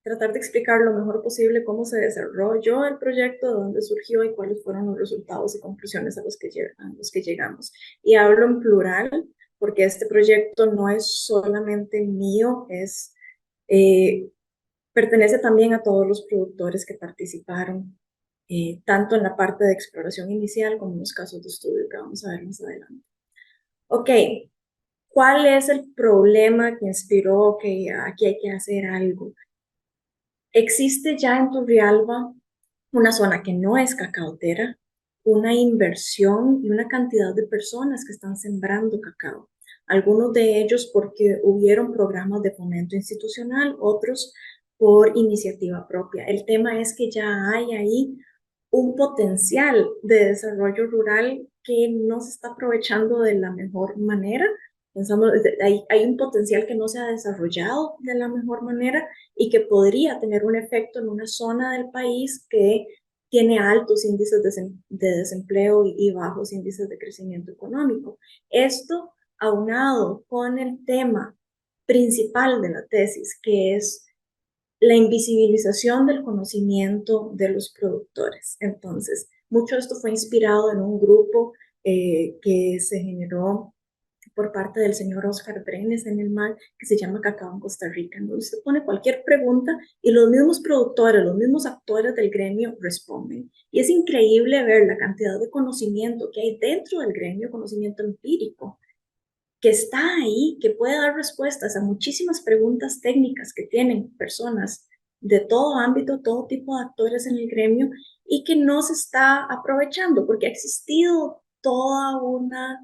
tratar de explicar lo mejor posible cómo se desarrolló el proyecto, de dónde surgió y cuáles fueron los resultados y conclusiones a los que llegamos. Y hablo en plural porque este proyecto no es solamente mío, eh, pertenece también a todos los productores que participaron, tanto en la parte de exploración inicial como en los casos de estudio que vamos a ver más adelante. Ok, ¿cuál es el problema que inspiró que aquí hay que hacer algo? Existe ya en Turrialba una zona que no es cacaotera, una inversión y una cantidad de personas que están sembrando cacao. Algunos de ellos porque hubieron programas de fomento institucional, otros por iniciativa propia. El tema es que ya hay ahí un potencial de desarrollo rural que no se está aprovechando de la mejor manera. Pensamos, hay un potencial que no se ha desarrollado de la mejor manera y que podría tener un efecto en una zona del país que tiene altos índices de desempleo y bajos índices de crecimiento económico. Esto aunado con el tema principal de la tesis, que es la invisibilización del conocimiento de los productores. Entonces, mucho de esto fue inspirado en un grupo que se generó por parte del señor Oscar Brenes en el MAL, que se llama Cacao en Costa Rica, donde usted pone cualquier pregunta y los mismos productores, los mismos actores del gremio responden. Y es increíble ver la cantidad de conocimiento que hay dentro del gremio, conocimiento empírico, que está ahí, que puede dar respuestas a muchísimas preguntas técnicas que tienen personas de todo ámbito, todo tipo de actores en el gremio y que no se está aprovechando porque ha existido toda una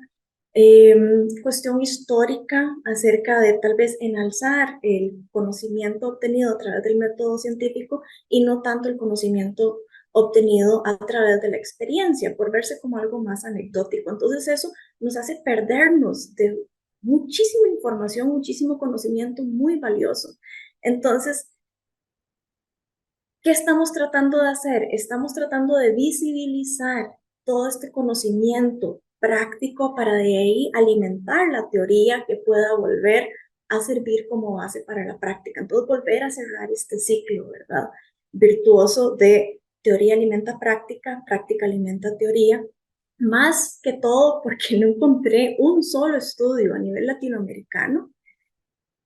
cuestión histórica acerca de tal vez enalzar el conocimiento obtenido a través del método científico y no tanto el conocimiento obtenido a través de la experiencia, por verse como algo más anecdótico. Entonces eso nos hace perdernos de muchísima información, muchísimo conocimiento muy valioso. Entonces, ¿qué estamos tratando de hacer? Estamos tratando de visibilizar todo este conocimiento práctico para de ahí alimentar la teoría que pueda volver a servir como base para la práctica. Entonces, volver a cerrar este ciclo, ¿verdad? Virtuoso de teoría alimenta práctica, práctica alimenta teoría. Más que todo porque no encontré un solo estudio a nivel latinoamericano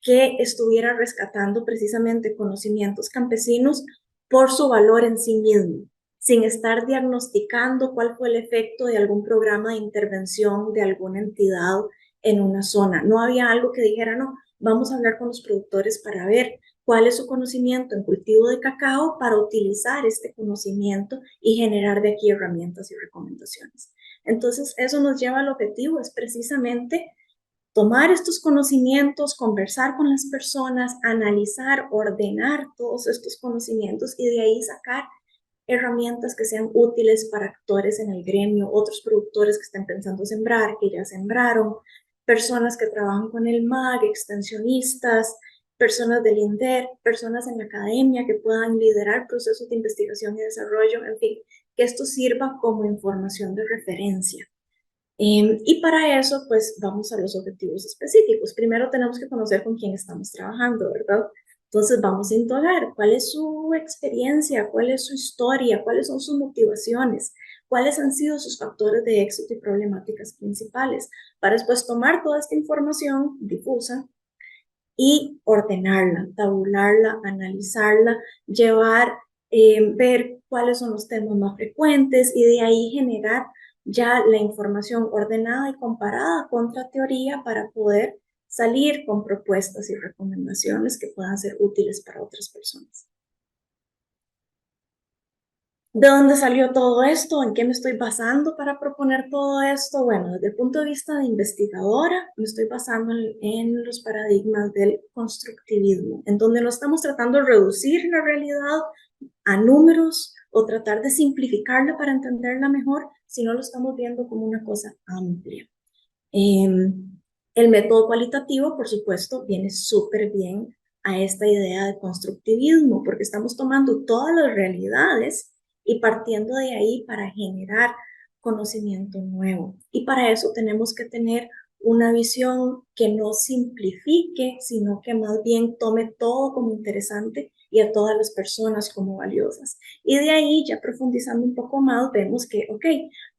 que estuviera rescatando precisamente conocimientos campesinos por su valor en sí mismo, sin estar diagnosticando cuál fue el efecto de algún programa de intervención de alguna entidad en una zona. No había algo que dijera, no, vamos a hablar con los productores para ver cuál es su conocimiento en cultivo de cacao para utilizar este conocimiento y generar de aquí herramientas y recomendaciones. Entonces, eso nos lleva al objetivo, es precisamente tomar estos conocimientos, conversar con las personas, analizar, ordenar todos estos conocimientos y de ahí sacar herramientas que sean útiles para actores en el gremio, otros productores que estén pensando sembrar, que ya sembraron, personas que trabajan con el MAG, extensionistas, personas del INDER, personas en la academia que puedan liderar procesos de investigación y desarrollo, en fin, que esto sirva como información de referencia. Y para eso, pues vamos a los objetivos específicos. Primero tenemos que conocer con quién estamos trabajando, ¿verdad? Entonces vamos a indagar cuál es su experiencia, cuál es su historia, cuáles son sus motivaciones, cuáles han sido sus factores de éxito y problemáticas principales, para después tomar toda esta información difusa y ordenarla, tabularla, analizarla, llevar, ver cuáles son los temas más frecuentes y de ahí generar ya la información ordenada y comparada contra teoría para poder salir con propuestas y recomendaciones que puedan ser útiles para otras personas. ¿De dónde salió todo esto? ¿En qué me estoy basando para proponer todo esto? Bueno, desde el punto de vista de investigadora, me estoy basando en los paradigmas del constructivismo, en donde no estamos tratando de reducir la realidad a números o tratar de simplificarla para entenderla mejor, sino lo estamos viendo como una cosa amplia. El método cualitativo, por supuesto, viene súper bien a esta idea de constructivismo, porque estamos tomando todas las realidades y partiendo de ahí para generar conocimiento nuevo. Y para eso tenemos que tener una visión que no simplifique, sino que más bien tome todo como interesante y a todas las personas como valiosas. Y de ahí, ya profundizando un poco más, vemos que, ok,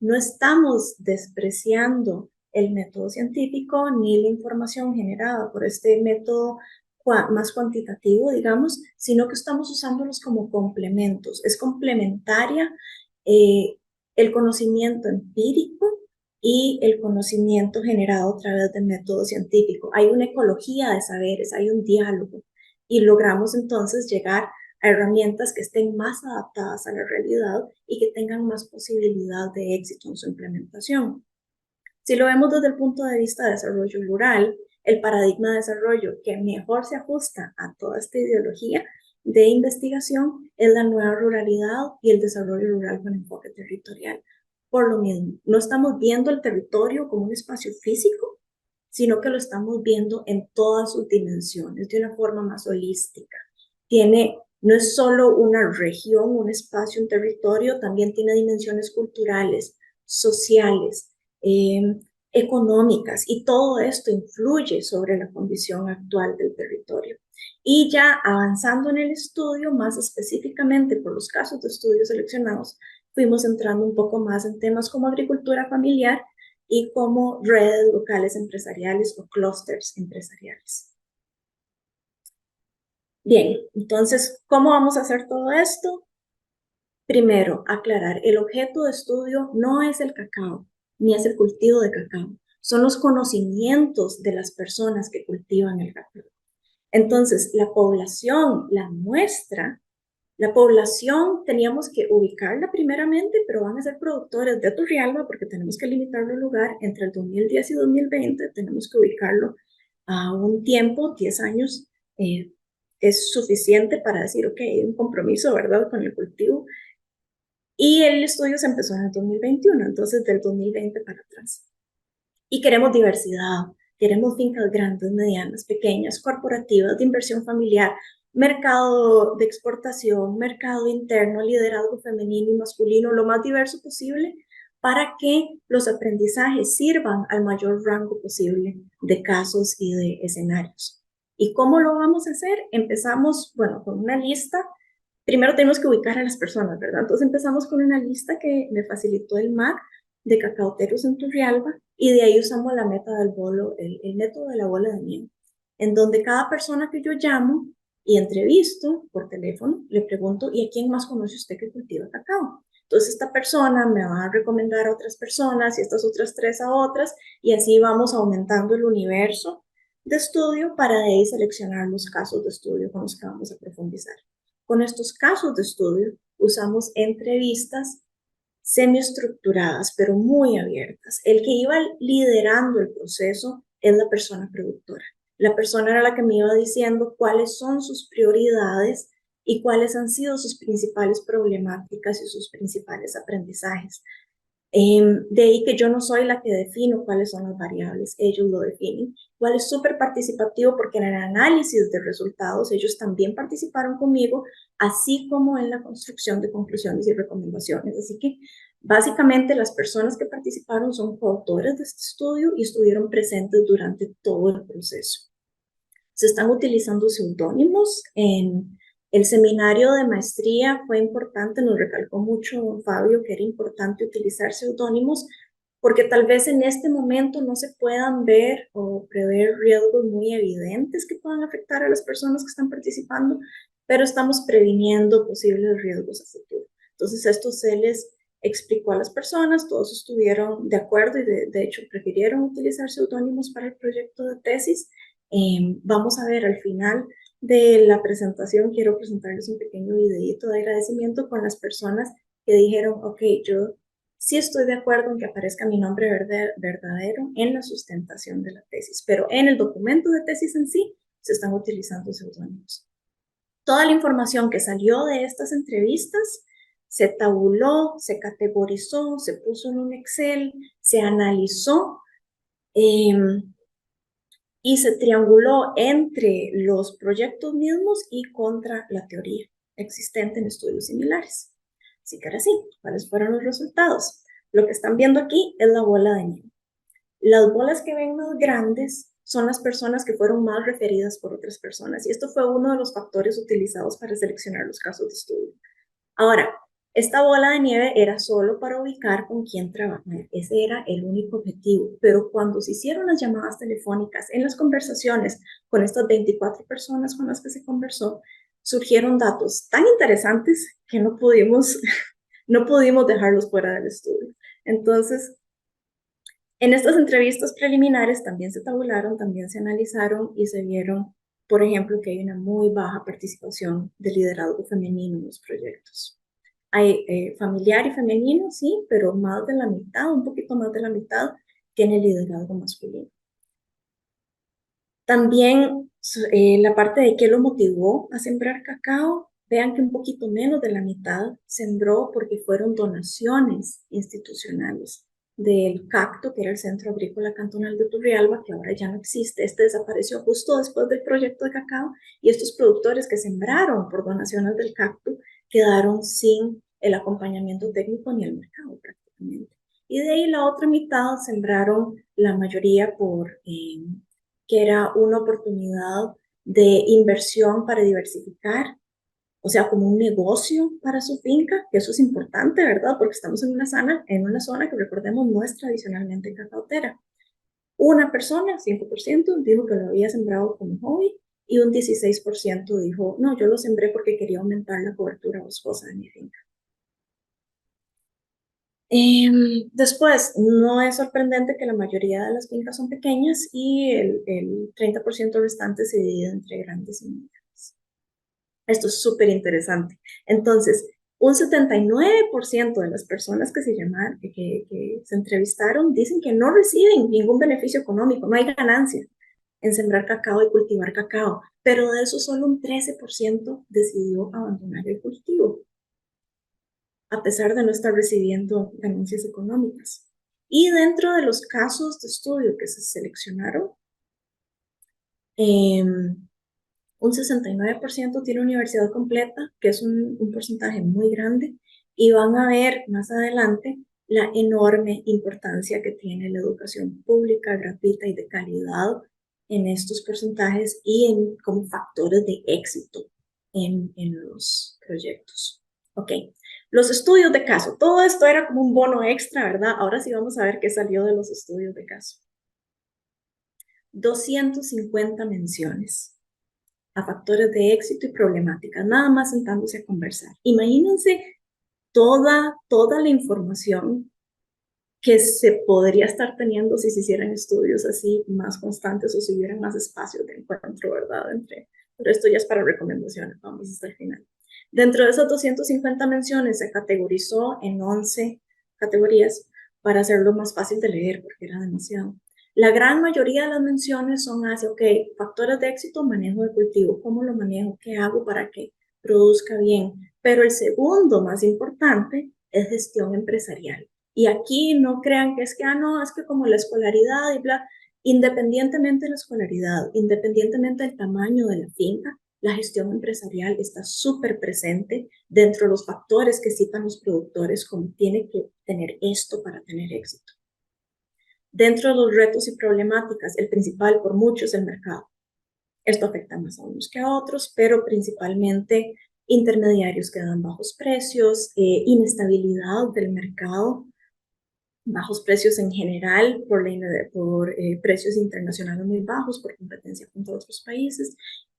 no estamos despreciando el método científico ni la información generada por este método más cuantitativo, digamos, sino que estamos usándolos como complementos. Es complementaria eh, el conocimiento empírico y el conocimiento generado a través del método científico. Hay una ecología de saberes, hay un diálogo y logramos entonces llegar a herramientas que estén más adaptadas a la realidad y que tengan más posibilidad de éxito en su implementación. Si lo vemos desde el punto de vista de desarrollo rural, el paradigma de desarrollo que mejor se ajusta a toda esta ideología de investigación es la nueva ruralidad y el desarrollo rural con enfoque territorial. Por lo mismo, no estamos viendo el territorio como un espacio físico, sino que lo estamos viendo en todas sus dimensiones, de una forma más holística. No es solo una región, un espacio, un territorio, también tiene dimensiones culturales, sociales, eh, económicas, y todo esto influye sobre la condición actual del territorio. Y ya avanzando en el estudio, más específicamente por los casos de estudio seleccionados, fuimos entrando un poco más en temas como agricultura familiar y como redes locales empresariales o clústeres empresariales. Bien, entonces, ¿cómo vamos a hacer todo esto? Primero, aclarar, el objeto de estudio no es el cacao, ni es el cultivo de cacao, son los conocimientos de las personas que cultivan el cacao. Entonces, la población, la muestra, la población teníamos que ubicarla primeramente, pero van a ser productores de Turrialba porque tenemos que limitarlo al lugar entre el 2010 y 2020, tenemos que ubicarlo a un tiempo, 10 años, es suficiente para decir, ok, hay un compromiso, ¿verdad?, con el cultivo. Y el estudio se empezó en el 2021, entonces del 2020 para atrás. Y queremos diversidad, queremos fincas grandes, medianas, pequeñas, corporativas, de inversión familiar, mercado de exportación, mercado interno, liderazgo femenino y masculino, lo más diverso posible para que los aprendizajes sirvan al mayor rango posible de casos y de escenarios. ¿Y cómo lo vamos a hacer? Empezamos, bueno, con una lista. Primero tenemos que ubicar a las personas, ¿verdad? Entonces empezamos con una lista que me facilitó el MAC de cacauteros en Turrialba y de ahí usamos la meta del bolo, el método de la bola de nieve, en donde cada persona que yo llamo y entrevisto por teléfono, le pregunto, ¿y a quién más conoce usted que cultiva cacao? Entonces esta persona me va a recomendar a otras personas y estas otras tres a otras y así vamos aumentando el universo de estudio para de ahí seleccionar los casos de estudio con los que vamos a profundizar. Con estos casos de estudio usamos entrevistas semiestructuradas, pero muy abiertas. El que iba liderando el proceso es la persona productora. La persona era la que me iba diciendo cuáles son sus prioridades y cuáles han sido sus principales problemáticas y sus principales aprendizajes. De ahí que yo no soy la que defino cuáles son las variables, ellos lo definen. Igual es súper participativo porque en el análisis de resultados ellos también participaron conmigo, así como en la construcción de conclusiones y recomendaciones. Así que básicamente las personas que participaron son coautores de este estudio y estuvieron presentes durante todo el proceso. Se están utilizando seudónimos. En el seminario de maestría fue importante, nos recalcó mucho don Fabio que era importante utilizar seudónimos porque tal vez en este momento no se puedan ver o prever riesgos muy evidentes que puedan afectar a las personas que están participando, pero estamos previniendo posibles riesgos a futuro. Entonces esto se les explicó a las personas, todos estuvieron de acuerdo y de hecho prefirieron utilizar seudónimos para el proyecto de tesis. Vamos a ver al final de la presentación, quiero presentarles un pequeño videito de agradecimiento con las personas que dijeron, ok, yo sí estoy de acuerdo en que aparezca mi nombre verdadero en la sustentación de la tesis, pero en el documento de tesis en sí se están utilizando seudónimos. Toda la información que salió de estas entrevistas se tabuló, se categorizó, se puso en un Excel, se analizó y se trianguló entre los proyectos mismos y contra la teoría existente en estudios similares. Así que ahora sí, ¿cuáles fueron los resultados? Lo que están viendo aquí es la bola de nieve. Las bolas que ven más grandes son las personas que fueron más referidas por otras personas. Y esto fue uno de los factores utilizados para seleccionar los casos de estudio. Ahora, esta bola de nieve era solo para ubicar con quién trabajar. Ese era el único objetivo. Pero cuando se hicieron las llamadas telefónicas, en las conversaciones con estas 24 personas con las que se conversó, surgieron datos tan interesantes que no pudimos dejarlos fuera del estudio. Entonces, en estas entrevistas preliminares también se tabularon, también se analizaron y se vieron, por ejemplo, que hay una muy baja participación de liderazgo femenino en los proyectos. Hay familiar y femenino, sí, pero más de la mitad, un poquito más de la mitad, tiene liderazgo masculino. También la parte de qué lo motivó a sembrar cacao, vean que un poquito menos de la mitad sembró porque fueron donaciones institucionales del CACTO, que era el Centro Agrícola Cantonal de Turrialba, que ahora ya no existe. Este desapareció justo después del proyecto de cacao y estos productores que sembraron por donaciones del CACTO quedaron sin el acompañamiento técnico ni el mercado prácticamente. Y de ahí la otra mitad sembraron la mayoría por que era una oportunidad de inversión para diversificar, o sea, como un negocio para su finca, que eso es importante, ¿verdad? Porque estamos en una zona que, recordemos, no es tradicionalmente cacautera. Una persona, 5%, dijo que lo había sembrado como hobby y un 16% dijo, no, yo lo sembré porque quería aumentar la cobertura boscosa de mi finca. Después, no es sorprendente que la mayoría de las fincas son pequeñas y el 30% restante se divide entre grandes y medianas. Esto es súper interesante. Entonces, un 79% de las personas que se llamaron, que se entrevistaron, dicen que no reciben ningún beneficio económico, no hay ganancia en sembrar cacao y cultivar cacao, pero de eso solo un 13% decidió abandonar el cultivo a pesar de no estar recibiendo ganancias económicas. Y dentro de los casos de estudio que se seleccionaron, un 69% tiene universidad completa, que es un porcentaje muy grande, y van a ver más adelante la enorme importancia que tiene la educación pública, gratuita y de calidad en estos porcentajes y en, como factores de éxito en los proyectos. Ok, los estudios de caso. Todo esto era como un bono extra, ¿verdad? Ahora sí vamos a ver qué salió de los estudios de caso. 250 menciones a factores de éxito y problemáticas, nada más sentándose a conversar. Imagínense toda la información que se podría estar teniendo si se hicieran estudios así más constantes o si hubiera más espacios de encuentro, ¿verdad? Pero esto ya es para recomendaciones, vamos hasta el final. Dentro de esas 250 menciones se categorizó en 11 categorías para hacerlo más fácil de leer porque era demasiado. La gran mayoría de las menciones son hacia, ok, factores de éxito, manejo de cultivo, ¿cómo lo manejo? ¿Qué hago para que produzca bien? Pero el segundo más importante es gestión empresarial. Y aquí no crean que es que, no, es que como la escolaridad y bla, independientemente de la escolaridad, independientemente del tamaño de la finca, la gestión empresarial está súper presente dentro de los factores que citan los productores como tiene que tener esto para tener éxito. Dentro de los retos y problemáticas, el principal por mucho es el mercado. Esto afecta más a unos que a otros, pero principalmente intermediarios que dan bajos precios, inestabilidad del mercado, bajos precios en general por precios internacionales muy bajos, por competencia contra otros países,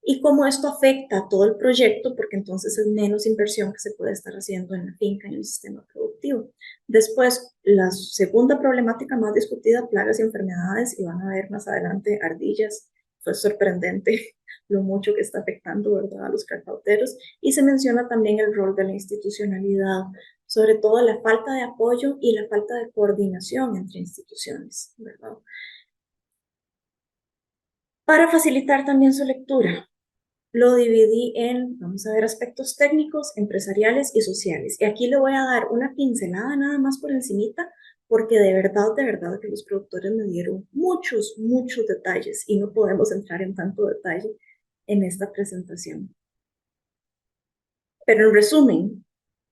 y cómo esto afecta a todo el proyecto, porque entonces es menos inversión que se puede estar haciendo en la finca, en el sistema productivo. Después, la segunda problemática más discutida, plagas y enfermedades, y van a ver más adelante ardillas. Fue sorprendente lo mucho que está afectando, ¿verdad?, a los cacauteros, y se menciona también el rol de la institucionalidad, sobre todo la falta de apoyo y la falta de coordinación entre instituciones, ¿verdad? Para facilitar también su lectura, lo dividí en, vamos a ver, aspectos técnicos, empresariales y sociales. Y aquí le voy a dar una pincelada nada más por encimita, porque de verdad que los productores me dieron muchos detalles y no podemos entrar en tanto detalle en esta presentación. Pero en resumen,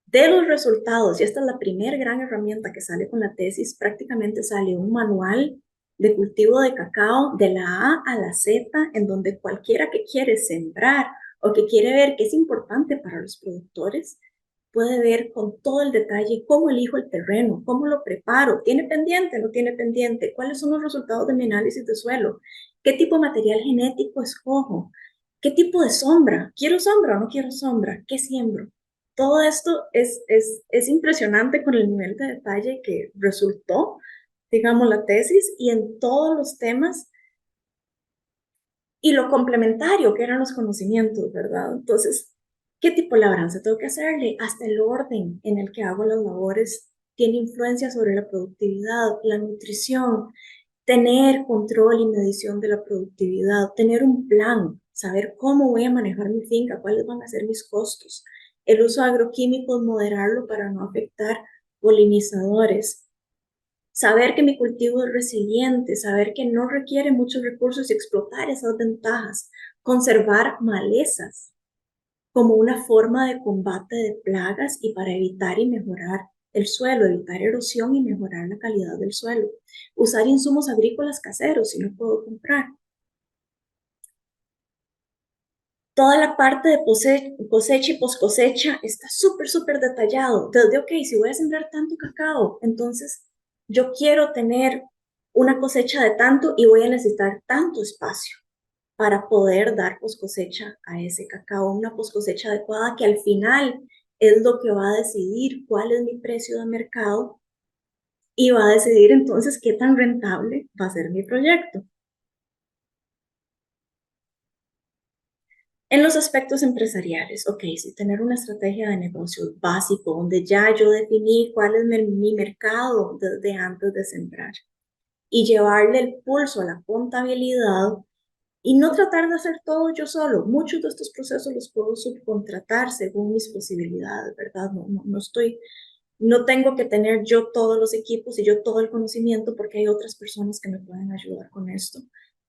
de los resultados, y esta es la primera gran herramienta que sale con la tesis, prácticamente sale un manual de cultivo de cacao de la A a la Z, en donde cualquiera que quiere sembrar o que quiere ver qué es importante para los productores, puede ver con todo el detalle cómo elijo el terreno, cómo lo preparo, tiene pendiente, no tiene pendiente, cuáles son los resultados de mi análisis de suelo, qué tipo de material genético escojo, qué tipo de sombra, quiero sombra o no quiero sombra, qué siembro. Todo esto es impresionante con el nivel de detalle que resultó, digamos, la tesis y en todos los temas y lo complementario que eran los conocimientos, ¿verdad? Entonces, ¿qué tipo de labranza tengo que hacerle? Hasta el orden en el que hago las labores tiene influencia sobre la productividad, la nutrición, tener control y medición de la productividad, tener un plan, saber cómo voy a manejar mi finca, cuáles van a ser mis costos, el uso de agroquímicos, moderarlo para no afectar polinizadores, saber que mi cultivo es resiliente, saber que no requiere muchos recursos y explotar esas ventajas, conservar malezas como una forma de combate de plagas y para evitar y mejorar el suelo, evitar erosión y mejorar la calidad del suelo, usar insumos agrícolas caseros si no puedo comprar. Toda la parte de cosecha y post cosecha está súper detallado. Desde, ok, si voy a sembrar tanto cacao, entonces yo quiero tener una cosecha de tanto y voy a necesitar tanto espacio para poder dar post cosecha a ese cacao, una post cosecha adecuada que al final es lo que va a decidir cuál es mi precio de mercado y va a decidir entonces qué tan rentable va a ser mi proyecto. En los aspectos empresariales, ok, sí, tener una estrategia de negocio básico, donde ya yo definí cuál es mi mercado desde antes de sembrar y llevarle el pulso a la contabilidad y no tratar de hacer todo yo solo. Muchos de estos procesos los puedo subcontratar según mis posibilidades, ¿verdad? No tengo que tener yo todos los equipos y yo todo el conocimiento porque hay otras personas que me pueden ayudar con esto.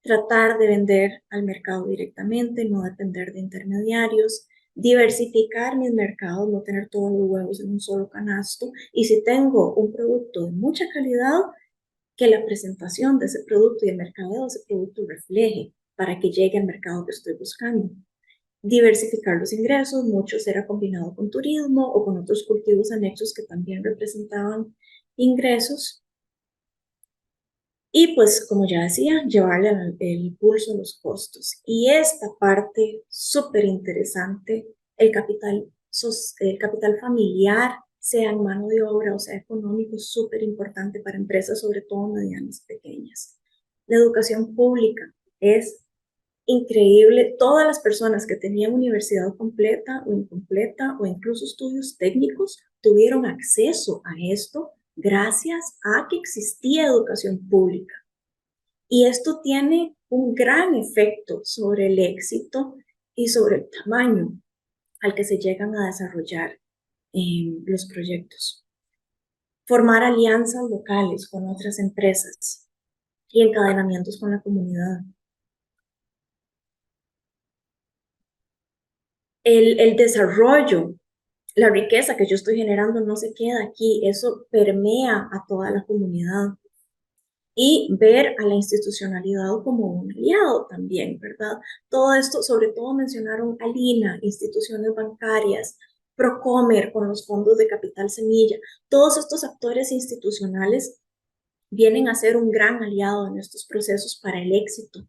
Tratar de vender al mercado directamente, no depender de intermediarios, diversificar mis mercados, no tener todos los huevos en un solo canasto. Y si tengo un producto de mucha calidad, que la presentación de ese producto y el mercadeo de ese producto refleje para que llegue al mercado que estoy buscando. Diversificar los ingresos, muchos era combinado con turismo o con otros cultivos anexos que también representaban ingresos. Y pues, como ya decía, llevarle el pulso a los costos. Y esta parte súper interesante, el capital familiar, sea en mano de obra o sea económico, súper importante para empresas, sobre todo medianas y pequeñas. La educación pública es increíble. Todas las personas que tenían universidad completa o incompleta o incluso estudios técnicos tuvieron acceso a esto gracias a que existía educación pública. Y esto tiene un gran efecto sobre el éxito y sobre el tamaño al que se llegan a desarrollar los proyectos. Formar alianzas locales con otras empresas y encadenamientos con la comunidad. El desarrollo, la riqueza que yo estoy generando no se queda aquí, eso permea a toda la comunidad. Y ver a la institucionalidad como un aliado también, ¿verdad? Todo esto, sobre todo mencionaron a Lina, instituciones bancarias, Procomer con los fondos de capital semilla, todos estos actores institucionales vienen a ser un gran aliado en estos procesos para el éxito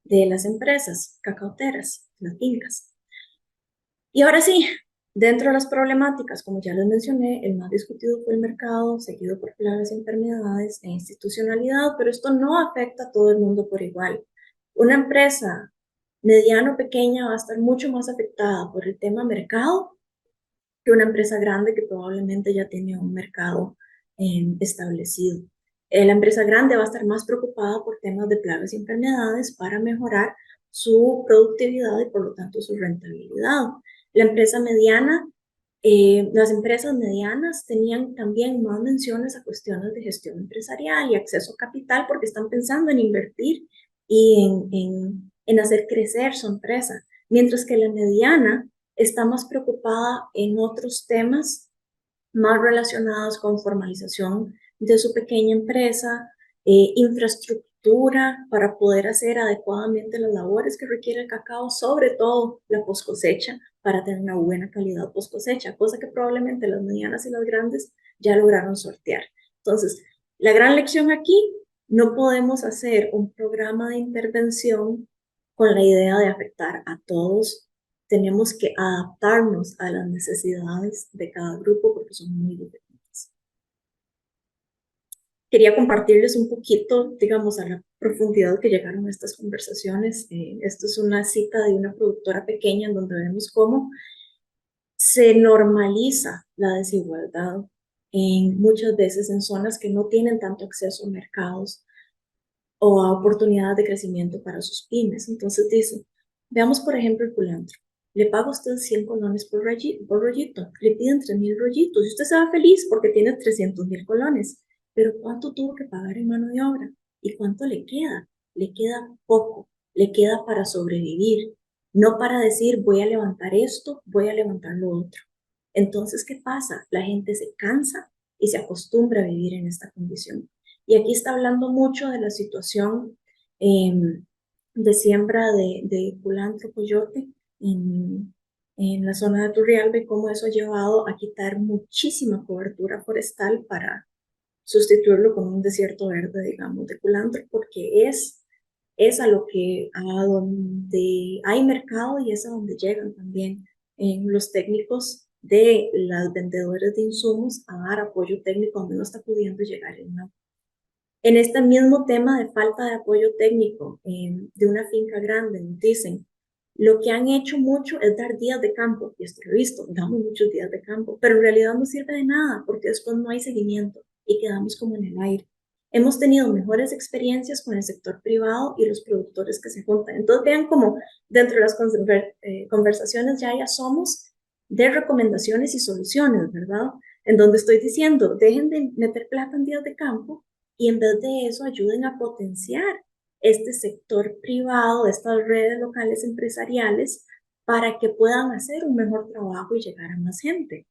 de las empresas cacaoteras, las fincas. Y ahora sí, dentro de las problemáticas, como ya les mencioné, el más discutido fue el mercado, seguido por plagas y enfermedades e institucionalidad, pero esto no afecta a todo el mundo por igual. Una empresa mediana o pequeña va a estar mucho más afectada por el tema mercado que una empresa grande que probablemente ya tiene un mercado establecido. La empresa grande va a estar más preocupada por temas de plagas y enfermedades para mejorar su productividad y por lo tanto su rentabilidad. La empresa mediana, las empresas medianas tenían también más menciones a cuestiones de gestión empresarial y acceso a capital porque están pensando en invertir y en hacer crecer su empresa, mientras que la mediana está más preocupada en otros temas más relacionados con formalización de su pequeña empresa, infraestructura para poder hacer adecuadamente las labores que requiere el cacao, sobre todo la post cosecha, para tener una buena calidad post cosecha, cosa que probablemente las medianas y las grandes ya lograron sortear. Entonces, la gran lección aquí, no podemos hacer un programa de intervención con la idea de afectar a todos. Tenemos que adaptarnos a las necesidades de cada grupo porque son muy diferentes. Quería compartirles un poquito, digamos, a la profundidad que llegaron a estas conversaciones. Esto es una cita de una productora pequeña en donde vemos cómo se normaliza la desigualdad muchas veces en zonas que no tienen tanto acceso a mercados o a oportunidades de crecimiento para sus pymes. Entonces dice, veamos por ejemplo el culantro. Le paga a usted 100 colones por rollito, le piden 3.000 rollitos y usted se va feliz porque tiene 300.000 colones. Pero ¿cuánto tuvo que pagar en mano de obra? ¿Y cuánto le queda? Le queda poco, le queda para sobrevivir, no para decir voy a levantar esto, voy a levantar lo otro. Entonces, ¿qué pasa? La gente se cansa y se acostumbra a vivir en esta condición. Y aquí está hablando mucho de la situación eh, de siembra de culantro, coyote en la zona de Turrialba y cómo eso ha llevado a quitar muchísima cobertura forestal para sustituirlo con un desierto verde, digamos, de culantro, porque es a lo que, a donde hay mercado y es a donde llegan también los técnicos de las vendedoras de insumos a dar apoyo técnico donde no está pudiendo llegar el NAP. En este mismo tema de falta de apoyo técnico de una finca grande, nos dicen, lo que han hecho mucho es dar días de campo, y esto lo he visto, damos muchos días de campo, pero en realidad no sirve de nada porque después no hay seguimiento y quedamos como en el aire. Hemos tenido mejores experiencias con el sector privado y los productores que se juntan. Entonces vean como dentro de las conversaciones ya somos de recomendaciones y soluciones, ¿verdad? En donde estoy diciendo, dejen de meter plata en días de campo y en vez de eso ayuden a potenciar este sector privado, estas redes locales empresariales, para que puedan hacer un mejor trabajo y llegar a más gente.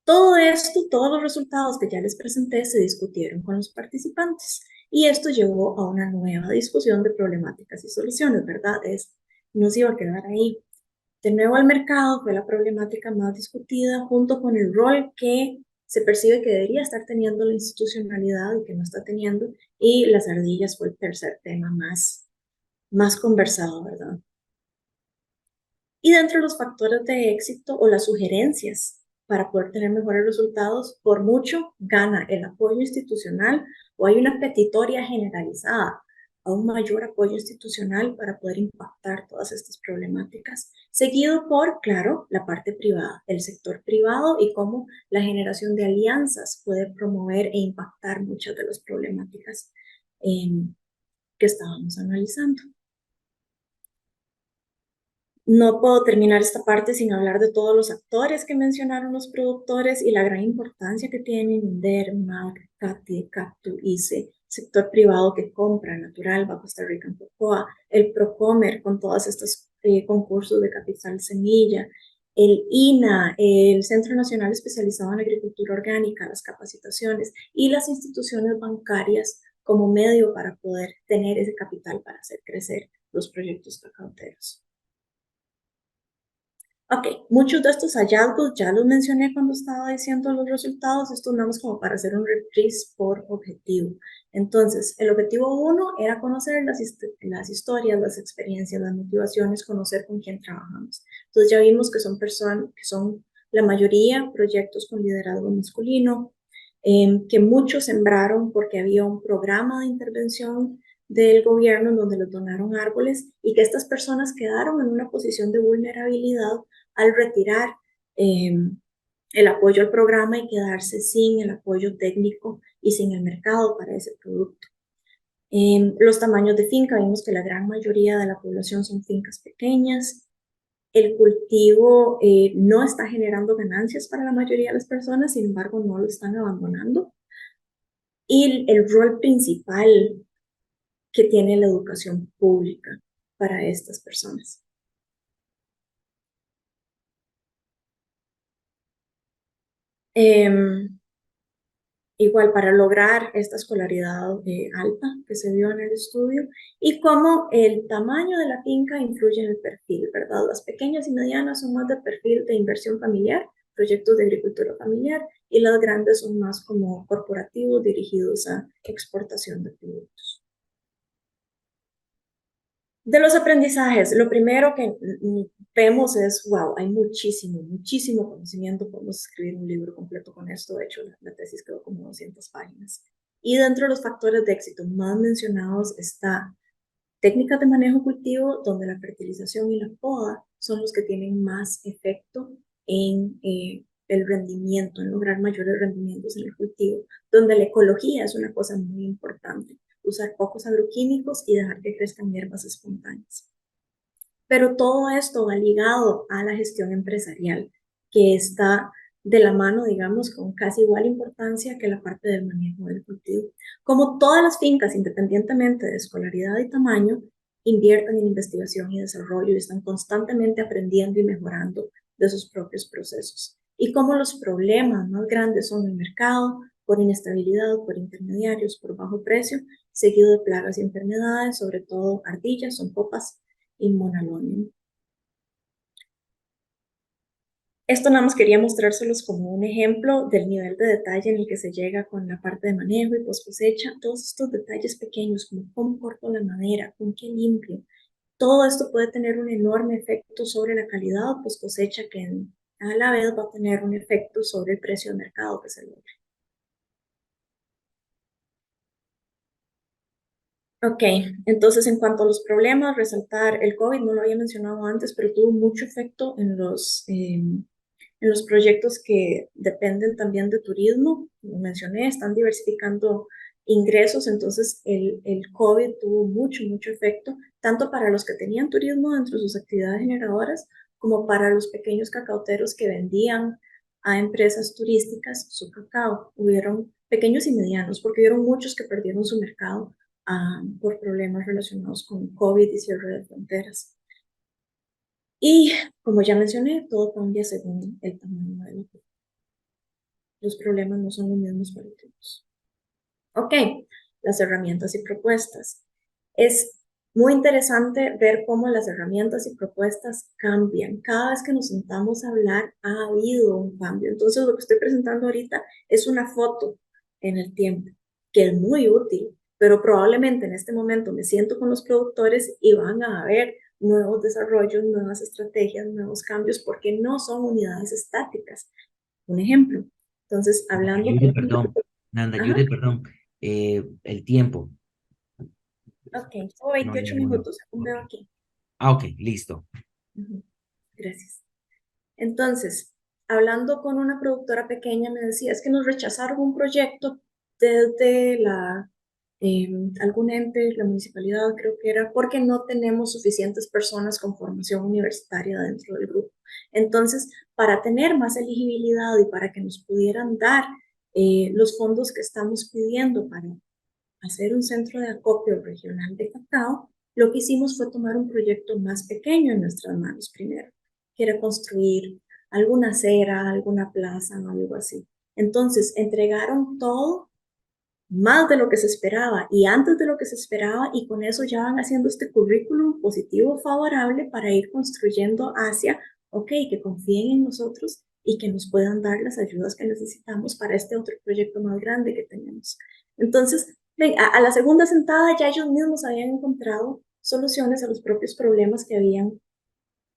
Todo esto, todos los resultados que ya les presenté se discutieron con los participantes y esto llevó a una nueva discusión de problemáticas y soluciones, ¿verdad? No se iba a quedar ahí. De nuevo al mercado fue la problemática más discutida junto con el rol que se percibe que debería estar teniendo la institucionalidad y que no está teniendo, y las ardillas fue el tercer tema más conversado, ¿verdad? Y dentro de los factores de éxito o las sugerencias para poder tener mejores resultados, por mucho gana el apoyo institucional o hay una petitoria generalizada a un mayor apoyo institucional para poder impactar todas estas problemáticas, seguido por, claro, la parte privada, el sector privado y cómo la generación de alianzas puede promover e impactar muchas de las problemáticas que estábamos analizando. No puedo terminar esta parte sin hablar de todos los actores que mencionaron los productores y la gran importancia que tienen INDER, MAC, CATI, CAPTU, ICE, sector privado que compra Natural, Costa Rica, Cocoa, el Procomer con todos estos concursos de capital semilla, el INA, el Centro Nacional Especializado en Agricultura Orgánica, las capacitaciones y las instituciones bancarias como medio para poder tener ese capital para hacer crecer los proyectos cacauteros. Ok, muchos de estos hallazgos ya los mencioné cuando estaba diciendo los resultados, esto nada más como para hacer un reprise por objetivo. Entonces, el objetivo 1 era conocer las historias, las experiencias, las motivaciones, conocer con quién trabajamos. Entonces ya vimos que son personas, que son la mayoría proyectos con liderazgo masculino, que muchos sembraron porque había un programa de intervención del gobierno en donde les donaron árboles y que estas personas quedaron en una posición de vulnerabilidad al retirar el apoyo al programa y quedarse sin el apoyo técnico y sin el mercado para ese producto. Los tamaños de finca, vimos que la gran mayoría de la población son fincas pequeñas. El cultivo no está generando ganancias para la mayoría de las personas, sin embargo, no lo están abandonando. Y el rol principal que tiene la educación pública para estas personas. igual para lograr esta escolaridad alta que se vio en el estudio y cómo el tamaño de la finca influye en el perfil, ¿verdad? Las pequeñas y medianas son más de perfil de inversión familiar, proyectos de agricultura familiar, y las grandes son más como corporativos dirigidos a exportación de productos. De los aprendizajes, lo primero que vemos es, wow, hay muchísimo, muchísimo conocimiento. Podemos escribir un libro completo con esto. De hecho, la tesis quedó como 200 páginas. Y dentro de los factores de éxito más mencionados está técnicas de manejo cultivo, donde la fertilización y la poda son los que tienen más efecto en el rendimiento, en lograr mayores rendimientos en el cultivo, donde la ecología es una cosa muy importante, usar pocos agroquímicos y dejar que crezcan hierbas espontáneas. Pero todo esto va ligado a la gestión empresarial, que está de la mano, digamos, con casi igual importancia que la parte del manejo del cultivo. Como todas las fincas, independientemente de escolaridad y tamaño, invierten en investigación y desarrollo y están constantemente aprendiendo y mejorando de sus propios procesos. Y como los problemas más grandes son el mercado, por inestabilidad, por intermediarios, por bajo precio, seguido de plagas y enfermedades, sobre todo ardillas, son copas y Monalonium. Esto nada más quería mostrárselos como un ejemplo del nivel de detalle en el que se llega con la parte de manejo y post cosecha. Todos estos detalles pequeños, como cómo corto la madera, con qué limpio, todo esto puede tener un enorme efecto sobre la calidad post cosecha que a la vez va a tener un efecto sobre el precio de mercado que se logra. Ok, entonces en cuanto a los problemas, resaltar el COVID, no lo había mencionado antes, pero tuvo mucho efecto en los proyectos que dependen también de turismo. Como mencioné, están diversificando ingresos, entonces el COVID tuvo mucho, mucho efecto, tanto para los que tenían turismo dentro de sus actividades generadoras, como para los pequeños cacauteros que vendían a empresas turísticas su cacao. Hubieron pequeños y medianos, porque hubieron muchos que perdieron su mercado por problemas relacionados con COVID y cierre de fronteras. Y como ya mencioné, todo cambia según el tamaño de la planta. Los problemas no son los mismos para todos. Ok, las herramientas y propuestas. Es muy interesante ver cómo las herramientas y propuestas cambian. Cada vez que nos sentamos a hablar, ha habido un cambio. Entonces, lo que estoy presentando ahorita es una foto en el tiempo, que es muy útil, pero probablemente en este momento me siento con los productores y van a haber nuevos desarrollos, nuevas estrategias, nuevos cambios, porque no son unidades estáticas. Un ejemplo. Entonces, hablando Yuri, con... perdón. Nanda, Ajá, Yuri, perdón. El tiempo. ok, son No, 28 no, no. minutos, según Ok. veo aquí. Ah, ok, listo. Ujú, gracias. Entonces, hablando con una productora pequeña, me decía, es que nos rechazaron un proyecto desde algún ente, la municipalidad creo que era, porque no tenemos suficientes personas con formación universitaria dentro del grupo. Entonces, para tener más elegibilidad y para que nos pudieran dar los fondos que estamos pidiendo para hacer un centro de acopio regional de cacao, lo que hicimos fue tomar un proyecto más pequeño en nuestras manos primero, que era construir alguna acera, alguna plaza, algo así. Entonces, entregaron todo más de lo que se esperaba y antes de lo que se esperaba, y con eso ya van haciendo este currículum positivo favorable para ir construyendo hacia, ok, que confíen en nosotros y que nos puedan dar las ayudas que necesitamos para este otro proyecto más grande que tenemos. Entonces, a la segunda sentada ya ellos mismos habían encontrado soluciones a los propios problemas que habían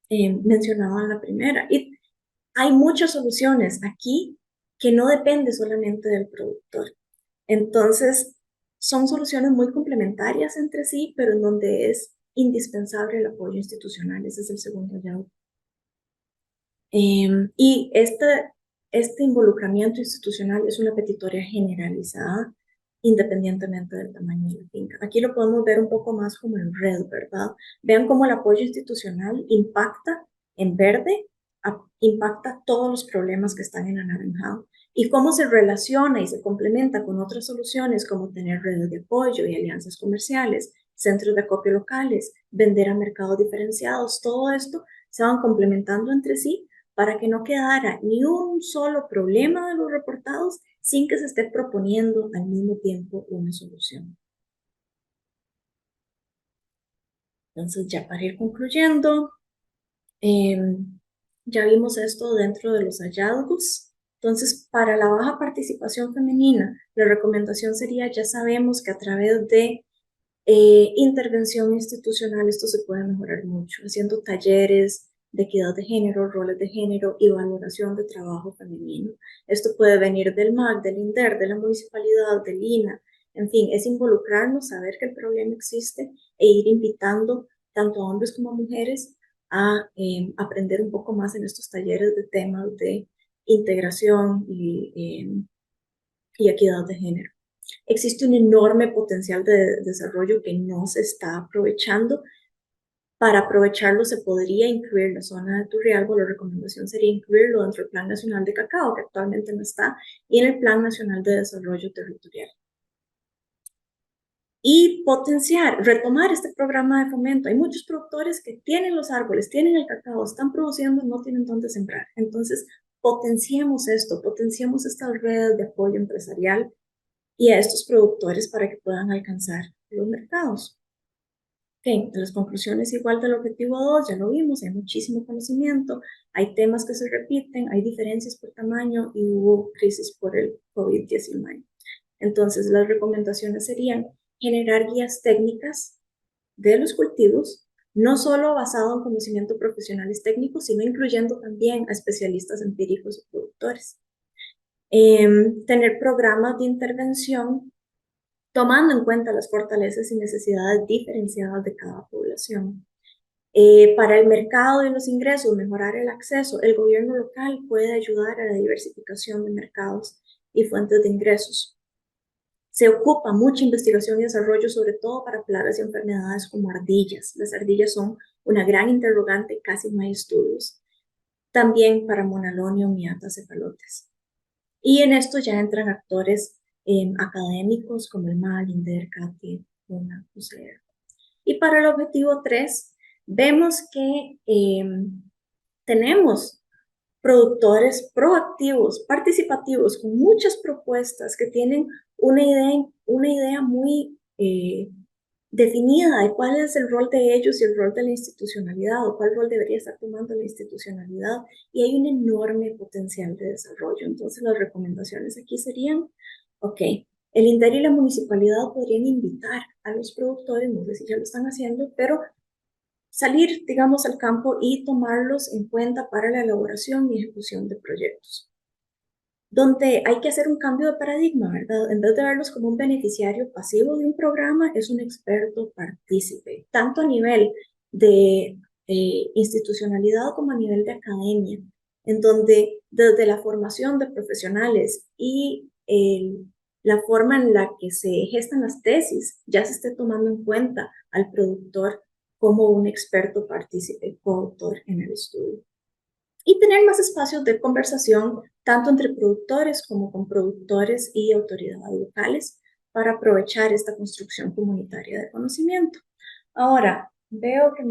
mencionado en la primera. Y hay muchas soluciones aquí que no depende solamente del productor. Entonces, son soluciones muy complementarias entre sí, pero en donde es indispensable el apoyo institucional. Ese es el segundo hallazgo. Y este involucramiento institucional es una petitoria generalizada, independientemente del tamaño de la finca. Aquí lo podemos ver un poco más como en red, ¿verdad? Vean cómo el apoyo institucional impacta en verde, impacta todos los problemas que están en anaranjado y cómo se relaciona y se complementa con otras soluciones como tener redes de apoyo y alianzas comerciales, centros de acopio locales, vender a mercados diferenciados, todo esto se van complementando entre sí para que no quedara ni un solo problema de los reportados sin que se esté proponiendo al mismo tiempo una solución. Entonces, ya para ir concluyendo, ya vimos esto dentro de los hallazgos. Entonces, para la baja participación femenina, la recomendación sería, ya sabemos que a través de intervención institucional esto se puede mejorar mucho, haciendo talleres de equidad de género, roles de género y valoración de trabajo femenino. Esto puede venir del MAC, del INDER, de la municipalidad, del INA, en fin, es involucrarnos, saber que el problema existe e ir invitando tanto a hombres como a mujeres a aprender un poco más en estos talleres de temas de integración y equidad de género. Existe un enorme potencial de desarrollo que no se está aprovechando. Para aprovecharlo se podría incluir la zona de Turrialba. La recomendación sería incluirlo dentro del Plan Nacional de Cacao, que actualmente no está, y en el Plan Nacional de Desarrollo Territorial. Y potenciar, retomar este programa de fomento. Hay muchos productores que tienen los árboles, tienen el cacao, están produciendo, no tienen dónde sembrar. Entonces, potenciemos esto, potenciemos estas redes de apoyo empresarial y a estos productores para que puedan alcanzar los mercados. Ok, las conclusiones igual del objetivo 2, ya lo vimos, hay muchísimo conocimiento, hay temas que se repiten, hay diferencias por tamaño y hubo crisis por el COVID-19. Entonces, las recomendaciones serían generar guías técnicas de los cultivos, no solo basado en conocimiento profesionales técnicos, sino incluyendo también a especialistas empíricos y productores. Tener programas de intervención tomando en cuenta las fortalezas y necesidades diferenciadas de cada población. Para el mercado y los ingresos, mejorar el acceso, el gobierno local puede ayudar a la diversificación de mercados y fuentes de ingresos. Se ocupa mucha investigación y desarrollo, sobre todo para plagas y enfermedades como ardillas. Las ardillas son una gran interrogante, casi no hay estudios. También para Monalonio, miatas, cefalotes. Y en esto ya entran actores académicos como el MAL, INDER, CATI, UNA, UCR. Y para el objetivo 3, vemos que tenemos productores proactivos, participativos, con muchas propuestas que tienen una idea muy definida de cuál es el rol de ellos y el rol de la institucionalidad o cuál rol debería estar tomando la institucionalidad, y hay un enorme potencial de desarrollo. Entonces las recomendaciones aquí serían, ok, el INDER y la municipalidad podrían invitar a los productores, no sé si ya lo están haciendo, pero salir, digamos, al campo y tomarlos en cuenta para la elaboración y ejecución de proyectos. Donde hay que hacer un cambio de paradigma, ¿verdad? En vez de verlos como un beneficiario pasivo de un programa, es un experto partícipe, tanto a nivel de institucionalidad como a nivel de academia, en donde desde la formación de profesionales y la forma en la que se gestan las tesis, ya se esté tomando en cuenta al productor como un experto partícipe, coautor en el estudio. Y tener más espacios de conversación, tanto entre productores como con productores y autoridades locales, para aprovechar esta construcción comunitaria de conocimiento. Ahora, veo que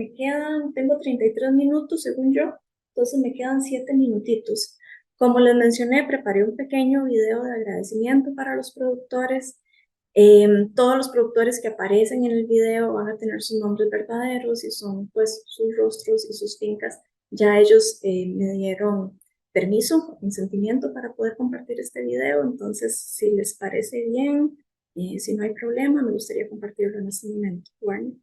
tengo 33 minutos según yo, entonces me quedan 7 minutitos. Como les mencioné, preparé un pequeño video de agradecimiento para los productores. Todos los productores que aparecen en el video van a tener sus nombres verdaderos y son pues sus rostros y sus fincas. Ya ellos me dieron permiso, consentimiento para poder compartir este video, entonces si les parece bien, si no hay problema, me gustaría compartirlo en este momento. Bueno.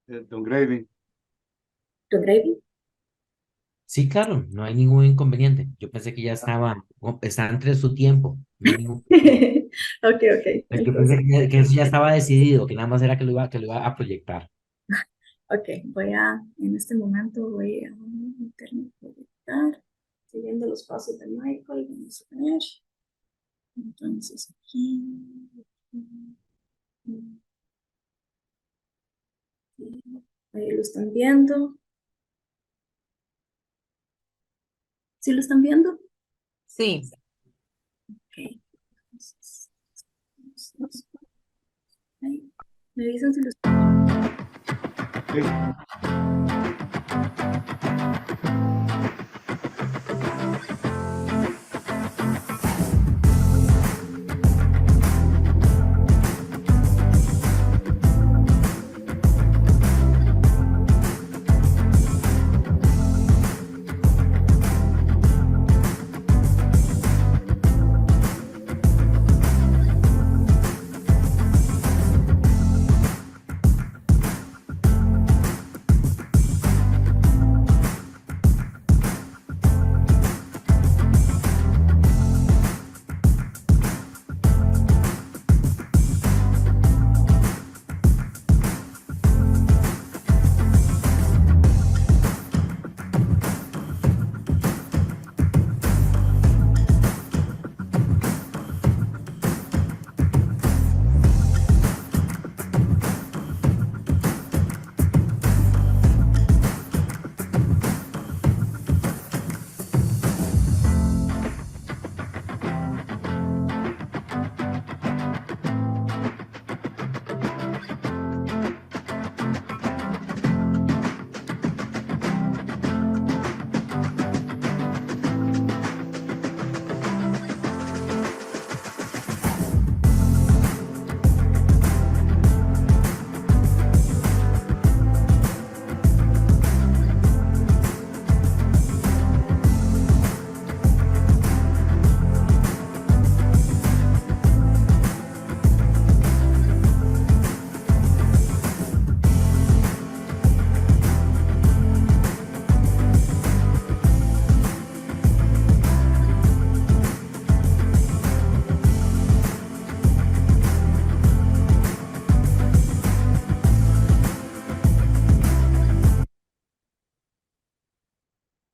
Don Gravy. ¿Don Gravy? Sí, claro, no hay ningún inconveniente. Yo pensé que ya estaba entre su tiempo. No hay ningún. Ok, ok. Yo pensé Entonces, que eso ya estaba decidido, que nada más era que lo iba a proyectar. ok, en este momento voy a meterme a proyectar, siguiendo los pasos de Michael, vamos a ver. Entonces, aquí. Ahí lo están viendo. ¿Sí lo están viendo? Sí. Ok. Ahí. Me dicen si lo Sí.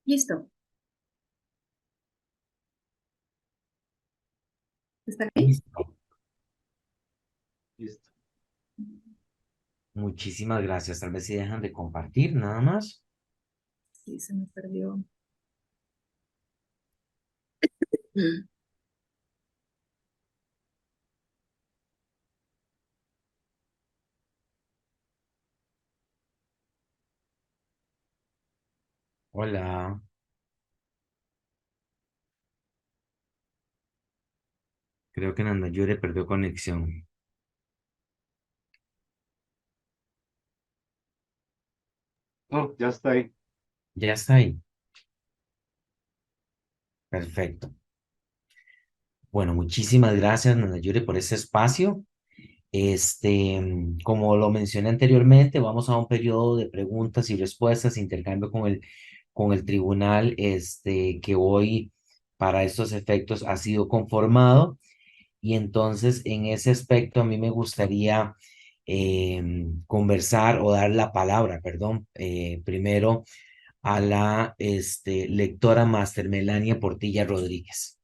Listo. ¿Está ahí? Listo. Listo. Muchísimas gracias. Tal vez si dejan de compartir, nada más. Sí, se me perdió. Mm. Hola. Creo que Nanda Yure perdió conexión. No, ya está ahí. Ya está ahí. Perfecto. Bueno, muchísimas gracias, Nanda Yure, por ese espacio. Como lo mencioné anteriormente, vamos a un periodo de preguntas y respuestas, intercambio con el tribunal, que hoy para estos efectos ha sido conformado. Y entonces, en ese aspecto, a mí me gustaría conversar o dar la palabra, perdón, primero a la lectora máster Melania Portilla Rodríguez.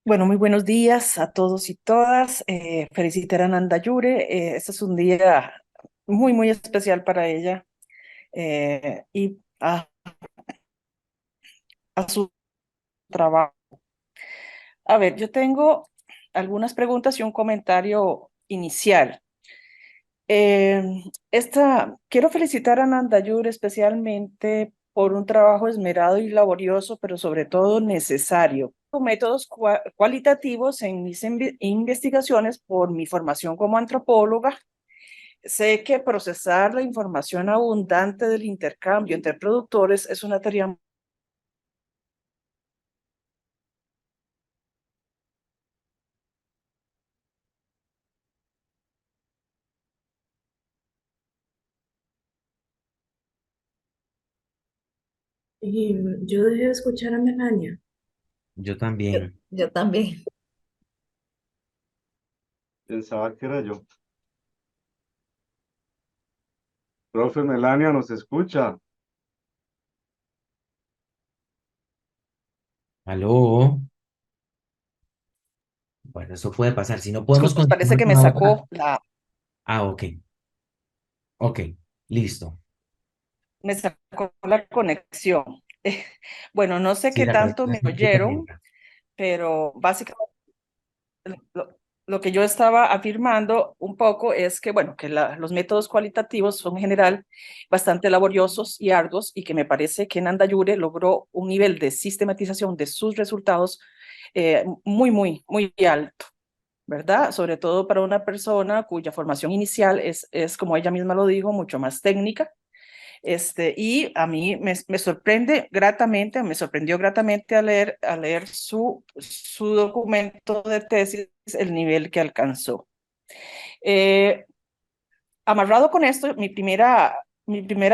Bueno, muy buenos días a todos y todas. Felicitar a Nanda Yure. Este es un día muy, muy especial para ella y a su trabajo. A ver, yo tengo algunas preguntas y un comentario inicial. Quiero felicitar a Nanda Yure especialmente por un trabajo esmerado y laborioso, pero sobre todo necesario. Con métodos cualitativos en mis investigaciones por mi formación como antropóloga, sé que procesar la información abundante del intercambio entre productores es una tarea. Y yo dejé de escuchar a Melania. Yo Yo, también. yo también. Pensaba que era yo. Profe Melania, ¿nos escucha? ¿Aló? Bueno, eso puede pasar. Si no podemos Disculpas, parece continuar que con me la otra. sacó la, Ah, ok. Ok. Listo. me sacó la conexión. Bueno, no sé Sí, qué la tanto conexión me está un poquito oyeron, lenta. pero básicamente lo que yo estaba afirmando un poco es que, bueno, que los métodos cualitativos son en general bastante laboriosos y arduos y que me parece que Nanda Yure logró un nivel de sistematización de sus resultados muy, muy, muy alto, ¿verdad? Sobre todo para una persona cuya formación inicial como ella misma lo dijo, mucho más técnica. Y a mí me sorprendió gratamente a leer su documento de tesis, el nivel que alcanzó. Eh, Amarrado con esto, mi primera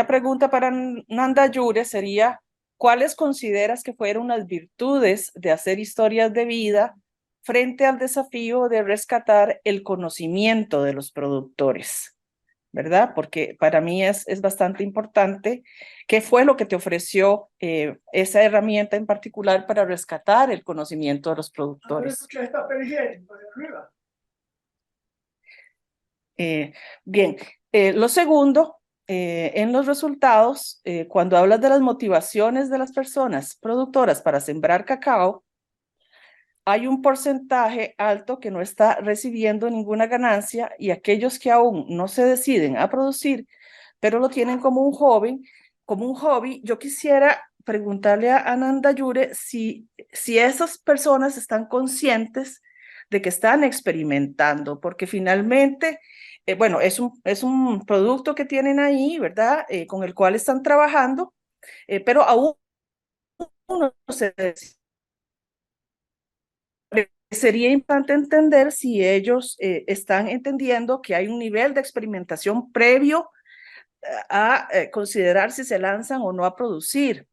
pregunta para Nanda Yure sería, ¿cuáles consideras que fueron las virtudes de hacer historias de vida frente al desafío de rescatar el conocimiento de los productores? ¿Verdad? Porque para mí es bastante importante. ¿Qué fue lo que te ofreció esa herramienta en particular para rescatar el conocimiento de los productores? Bien, lo segundo, en los resultados, cuando hablas de las motivaciones de las personas productoras para sembrar cacao, hay un porcentaje alto que no está recibiendo ninguna ganancia y aquellos que aún no se deciden a producir, pero lo tienen como un hobby, yo quisiera preguntarle a Ananda Yure si esas personas están conscientes de que están experimentando, porque finalmente, bueno, es un producto que tienen ahí, ¿verdad? Con el cual están trabajando, pero aún no se deciden. Sería importante entender si ellos están entendiendo que hay un nivel de experimentación previo a considerar si se lanzan o no a producir.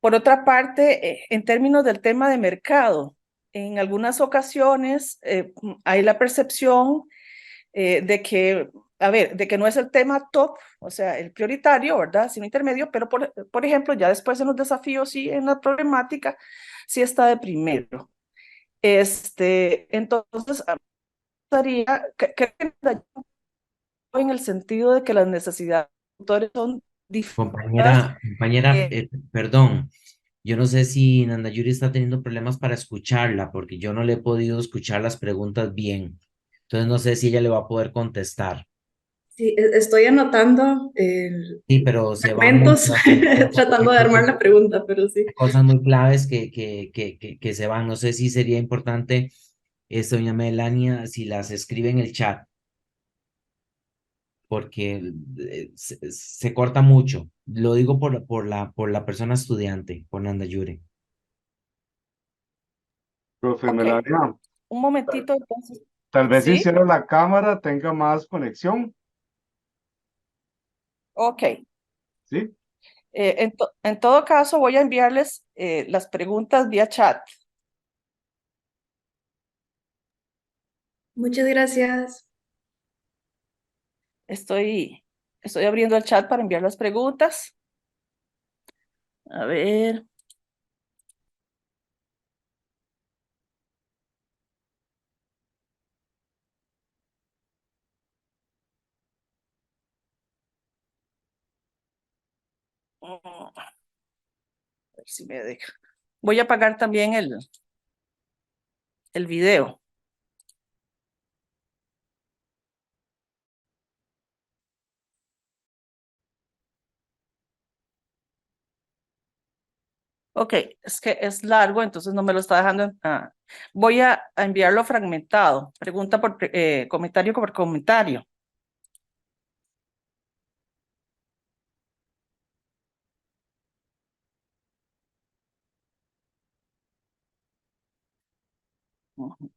Por otra parte, en términos del tema de mercado, en algunas ocasiones hay la percepción de que a ver, de que no es el tema top, o sea, el prioritario, ¿verdad? Sino intermedio, pero por ejemplo, ya después en los desafíos y en la problemática, sí está de primero. Entonces, estaría, que en el sentido de que las necesidades de los autores son diferentes. Compañera, perdón, yo no sé si Nanda Yuri está teniendo problemas para escucharla, porque yo no le he podido escuchar las preguntas bien. Entonces no sé si ella le va a poder contestar. Sí, estoy anotando Sí, pero se va fragmentos, mucho. tratando de armar la pregunta, pero sí. Hay cosas muy claves que se van. No sé si sería importante, doña Melania, si las escribe en el chat, porque se corta mucho. Lo digo por la persona estudiante, por Nanda Yuri. Profe Ok, Melania, un momentito, entonces, tal vez si ¿sí? cierra la cámara tenga más conexión, Ok. ¿sí? En todo caso, voy a enviarles las preguntas vía chat. Muchas gracias. Estoy abriendo el chat para enviar las preguntas. A ver. A ver si me deja. Voy a apagar también el video. Ok, es que es largo, entonces no me lo está dejando. Voy a enviarlo fragmentado, pregunta por comentario por comentario. Ujú.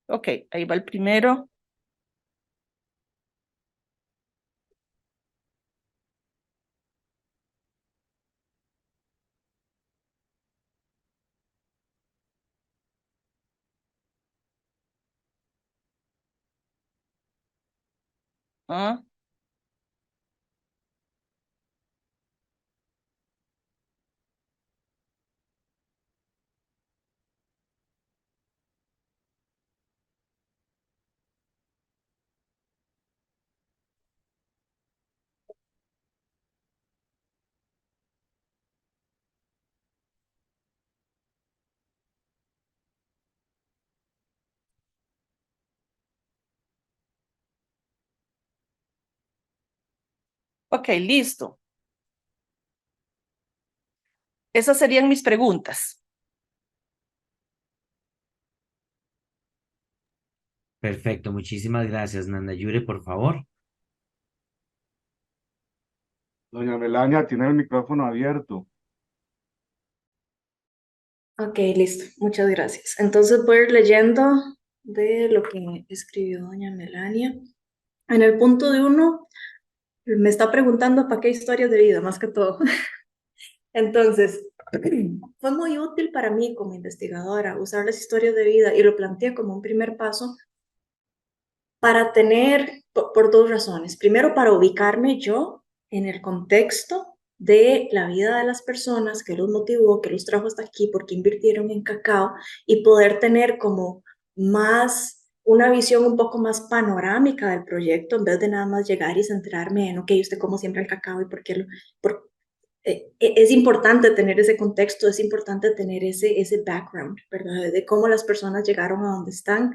Ok, ahí va el primero. Ah, ok, listo. Esas serían mis preguntas. Perfecto, muchísimas gracias, Nanda Yuri, por favor. Doña Melania tiene el micrófono abierto. Ok, listo. Muchas gracias. Entonces voy a ir leyendo de lo que escribió doña Melania. En el punto de uno, me está preguntando para qué historias de vida, más que todo. Entonces, fue muy útil para mí como investigadora usar las historias de vida y lo planteé como un primer paso para tener, por dos razones. Primero, para ubicarme yo en el contexto de la vida de las personas, que los motivó, que los trajo hasta aquí, porque invirtieron en cacao, y poder tener como más, una visión un poco más panorámica del proyecto, en vez de nada más llegar y centrarme en, ok, usted cómo siembra el cacao y por qué es importante tener ese contexto, es importante tener ese background, ¿verdad? De cómo las personas llegaron a donde están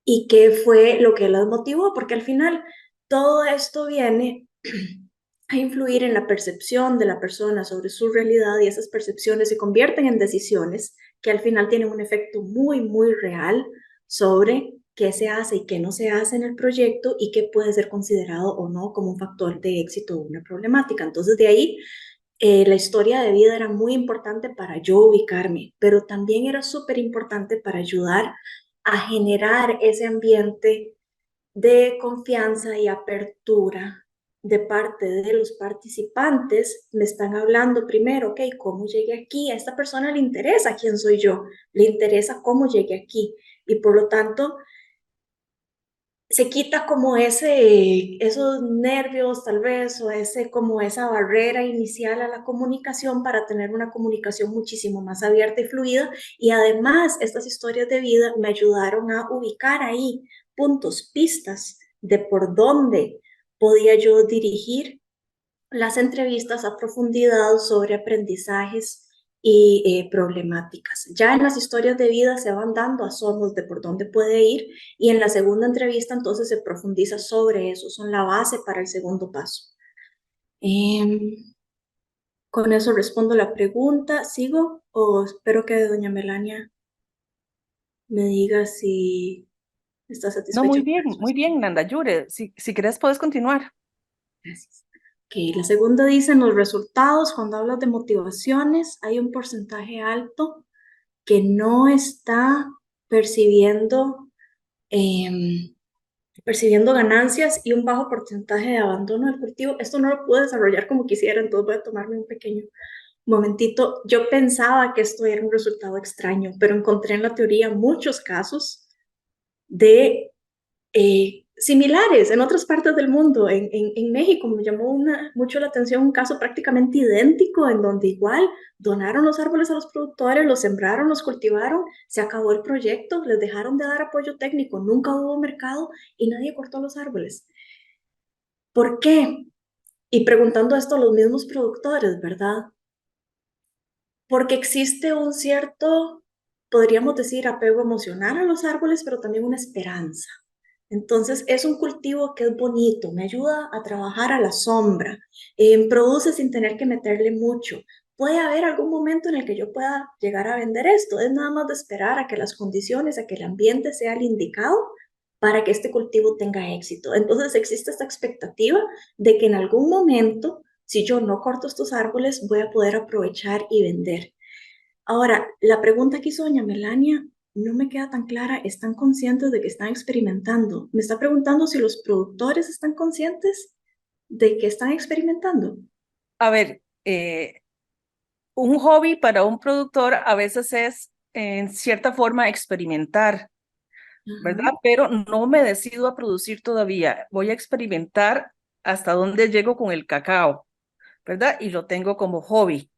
y qué fue lo que las motivó, porque al final todo esto viene a influir en la percepción de la persona sobre su realidad y esas percepciones se convierten en decisiones que al final tienen un efecto muy, muy real sobre qué se hace y qué no se hace en el proyecto y qué puede ser considerado o no como un factor de éxito o una problemática. Entonces de ahí la historia de vida era muy importante para yo ubicarme, pero también era súper importante para ayudar a generar ese ambiente de confianza y apertura de parte de los participantes. Me están hablando primero, ok, ¿cómo llegué aquí? A esta persona le interesa quién soy yo, le interesa cómo llegué aquí y por lo tanto se quita como esos nervios tal vez, o como esa barrera inicial a la comunicación para tener una comunicación muchísimo más abierta y fluida. Y además, estas historias de vida me ayudaron a ubicar ahí puntos, pistas de por dónde podía yo dirigir las entrevistas a profundidad sobre aprendizajes y problemáticas. Ya en las historias de vida se van dando asomos de por dónde puede ir, y en la segunda entrevista entonces se profundiza sobre eso, son la base para el segundo paso. Con eso respondo la pregunta. ¿Sigo o espero que doña Melania me diga si está No, satisfecha con la muy respuesta? bien, Nanda Yure. Si querés, puedes continuar. Gracias. Ok, la segunda dice: en los resultados, cuando hablas de motivaciones, hay un porcentaje alto que no está percibiendo, percibiendo ganancias, y un bajo porcentaje de abandono del cultivo. Esto no lo puedo desarrollar como quisiera, entonces voy a tomarme un pequeño momentito. Yo pensaba que esto era un resultado extraño, pero encontré en la teoría muchos casos de similares en otras partes del mundo. En México me llamó mucho la atención un caso prácticamente idéntico, en donde igual donaron los árboles a los productores, los sembraron, los cultivaron, se acabó el proyecto, les dejaron de dar apoyo técnico, nunca hubo mercado y nadie cortó los árboles. ¿Por qué? Y preguntando esto a los mismos productores, ¿verdad? Porque existe un cierto, podríamos decir, apego emocional a los árboles, pero también una esperanza. Entonces es un cultivo que es bonito, me ayuda a trabajar a la sombra, produce sin tener que meterle mucho. Puede haber algún momento en el que yo pueda llegar a vender esto, es nada más de esperar a que las condiciones, a que el ambiente sea el indicado para que este cultivo tenga éxito. Entonces existe esta expectativa de que en algún momento, si yo no corto estos árboles, voy a poder aprovechar y vender. Ahora, la pregunta que hizo doña Melania no me queda tan clara. ¿Están conscientes de que están experimentando? Me está preguntando si los productores están conscientes de que están experimentando. A ver, un hobby para un productor a veces es, en cierta forma, experimentar, ¿verdad? Ajá. Pero no me decido a producir todavía. Voy a experimentar hasta dónde llego con el cacao, ¿verdad? Y lo tengo como hobby,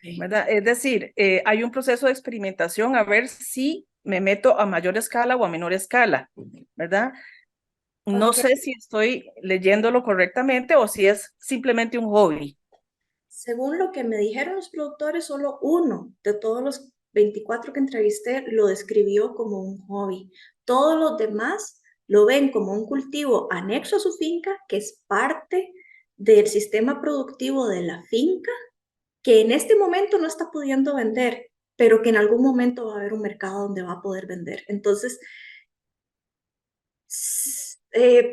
Okay. ¿verdad? Es decir, hay un proceso de experimentación a ver si me meto a mayor escala o a menor escala, ¿verdad? No Ok. sé si estoy leyéndolo correctamente o si es simplemente un hobby. Según lo que me dijeron los productores, solo uno de todos los 24 que entrevisté lo describió como un hobby. Todos los demás lo ven como un cultivo anexo a su finca, que es parte del sistema productivo de la finca, que en este momento no está pudiendo vender, pero que en algún momento va a haber un mercado donde va a poder vender. Entonces,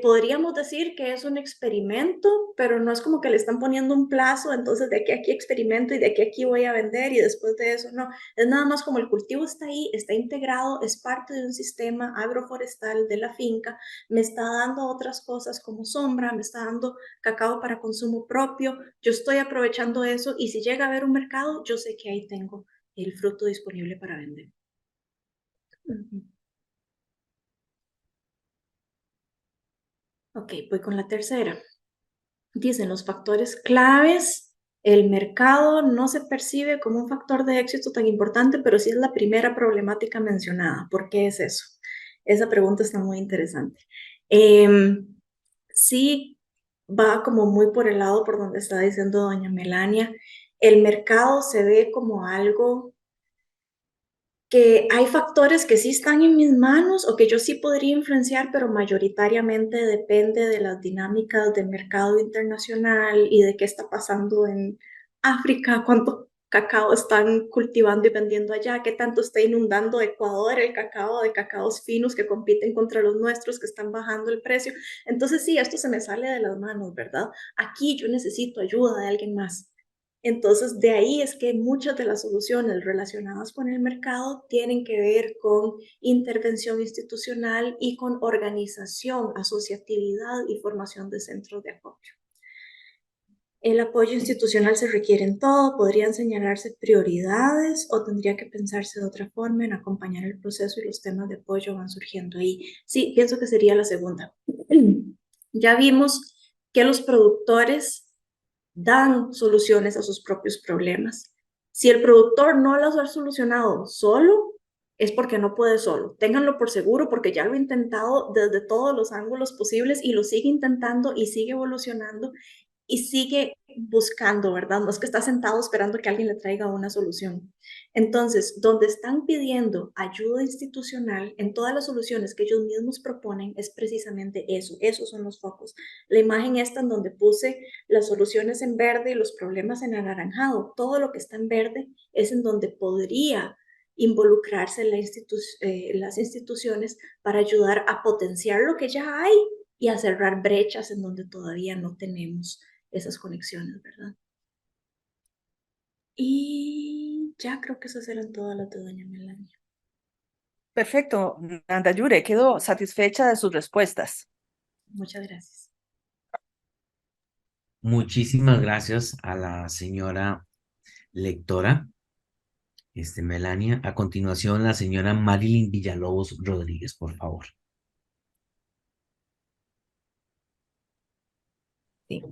podríamos decir que es un experimento, pero no es como que le están poniendo un plazo, entonces de aquí a aquí experimento y de aquí a aquí voy a vender y después de eso no. Es nada más como el cultivo está ahí, está integrado, es parte de un sistema agroforestal de la finca, me está dando otras cosas como sombra, me está dando cacao para consumo propio, yo estoy aprovechando eso, y si llega a haber un mercado, yo sé que ahí tengo el fruto disponible para vender. Ok, voy con la tercera. Dicen los factores claves: el mercado no se percibe como un factor de éxito tan importante, pero sí es la primera problemática mencionada. ¿Por qué es eso? Esa pregunta está muy interesante. Sí, va como muy por el lado por donde está diciendo doña Melania. El mercado se ve como algo que hay factores que sí están en mis manos o que yo sí podría influenciar, pero mayoritariamente depende de las dinámicas del mercado internacional y de qué está pasando en África, cuánto cacao están cultivando y vendiendo allá, qué tanto está inundando Ecuador el cacao de cacaos finos que compiten contra los nuestros, que están bajando el precio. Entonces sí, esto se me sale de las manos, ¿verdad? Aquí yo necesito ayuda de alguien más. Entonces, de ahí es que muchas de las soluciones relacionadas con el mercado tienen que ver con intervención institucional y con organización, asociatividad y formación de centros de apoyo. El apoyo institucional se requiere en todo, podrían señalarse prioridades o tendría que pensarse de otra forma en acompañar el proceso y los temas de apoyo van surgiendo ahí. Sí, pienso que sería la segunda. Ya vimos que los productores dan soluciones a sus propios problemas. Si el productor no los ha solucionado solo, es porque no puede solo. Ténganlo por seguro porque ya lo ha intentado desde todos los ángulos posibles y lo sigue intentando y sigue evolucionando y sigue buscando, ¿verdad? No es que está sentado esperando que alguien le traiga una solución. Entonces, donde están pidiendo ayuda institucional en todas las soluciones que ellos mismos proponen, es precisamente eso, esos son los focos. La imagen esta en donde puse las soluciones en verde y los problemas en anaranjado, todo lo que está en verde es en donde podría involucrarse las instituciones para ayudar a potenciar lo que ya hay y a cerrar brechas en donde todavía no tenemos esas conexiones, ¿verdad? Y ya creo que esas eran todas las de doña Melania. Perfecto, Nanda Yure, quedo satisfecha de sus respuestas. Muchas gracias. Muchísimas gracias a la señora lectora, Melania. A continuación, la señora Marilyn Villalobos Rodríguez, por favor. Sí,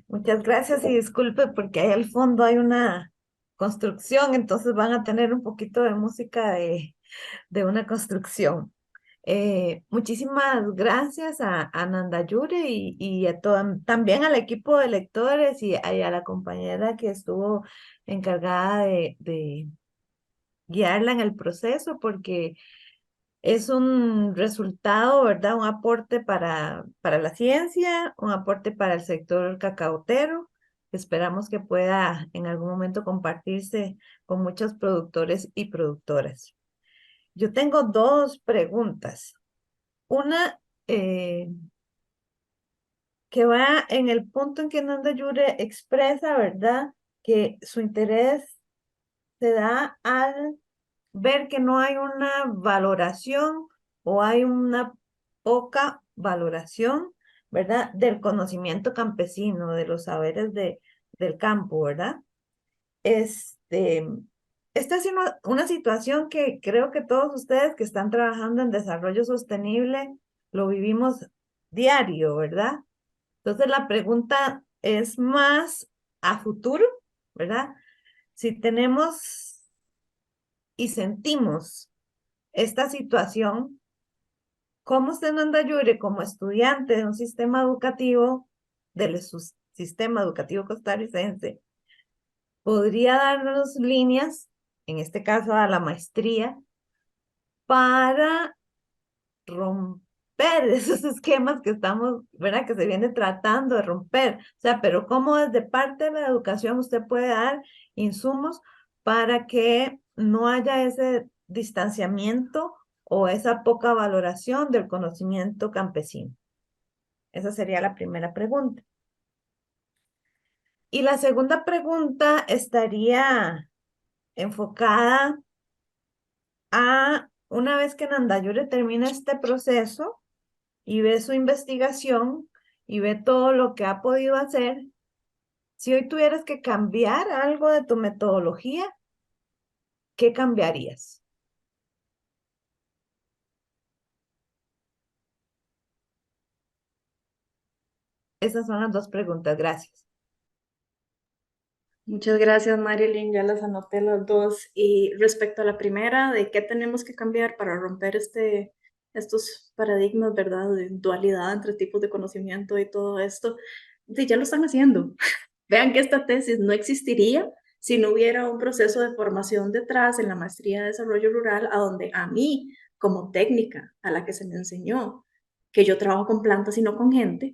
muchas gracias y disculpe porque ahí al fondo hay una construcción, entonces van a tener un poquito de música de una construcción. Muchísimas gracias a Nanda Yure y también al equipo de lectores y a la compañera que estuvo encargada de guiarla en el proceso, porque es un resultado, ¿verdad? Un aporte para la ciencia, un aporte para el sector cacautero. Esperamos que pueda en algún momento compartirse con muchos productores y productoras. Yo tengo dos preguntas. Una que va en el punto en que Nanda Yure expresa, ¿verdad? Que su interés se da al ver que no hay una valoración o hay una poca valoración, ¿verdad? Del conocimiento campesino, de los saberes del campo, ¿verdad? Esta es una situación que creo que todos ustedes que están trabajando en desarrollo sostenible lo vivimos diario, ¿verdad? Entonces la pregunta es más a futuro, ¿verdad? Si tenemos y sentimos esta situación, ¿cómo usted, Nanda Yure, como estudiante de un sistema educativo, del sistema educativo costarricense, podría darnos líneas, en este caso a la maestría, para romper esos esquemas que estamos, ¿verdad? Que se viene tratando de romper? O sea, pero ¿cómo desde parte de la educación usted puede dar insumos para que no haya ese distanciamiento o esa poca valoración del conocimiento campesino? Esa sería la primera pregunta. Y la segunda pregunta estaría enfocada a una vez que Nanda Yure termina este proceso y ve su investigación y ve todo lo que ha podido hacer, si hoy tuvieras que cambiar algo de tu metodología, ¿qué cambiarías? Esas son las dos preguntas. Gracias. Muchas gracias, Marilyn. Ya las anoté las dos. Y respecto a la primera, de qué tenemos que cambiar para romper estos paradigmas, ¿verdad? De dualidad entre tipos de conocimiento y todo esto, ya lo están haciendo. Vean que esta tesis no existiría si no hubiera un proceso de formación detrás en la maestría de desarrollo rural, a donde a mí, como técnica a la que se me enseñó, que yo trabajo con plantas y no con gente,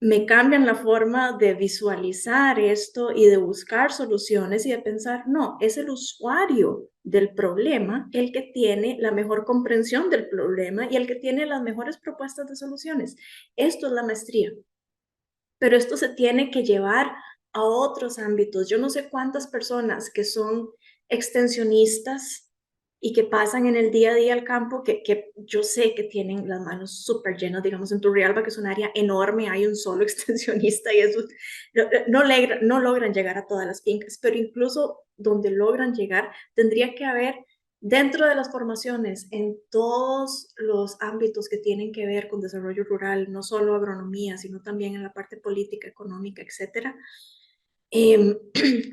me cambian la forma de visualizar esto y de buscar soluciones y de pensar, no, es el usuario del problema el que tiene la mejor comprensión del problema y el que tiene las mejores propuestas de soluciones. Esto es la maestría, pero esto se tiene que llevar a otros ámbitos. Yo no sé cuántas personas que son extensionistas y que pasan en el día a día al campo, que yo sé que tienen las manos súper llenas, digamos, en Turrialba, que es un área enorme, hay un solo extensionista y eso no logran llegar a todas las fincas, pero incluso donde logran llegar, tendría que haber dentro de las formaciones, en todos los ámbitos que tienen que ver con desarrollo rural, no solo agronomía, sino también en la parte política, económica, etcétera,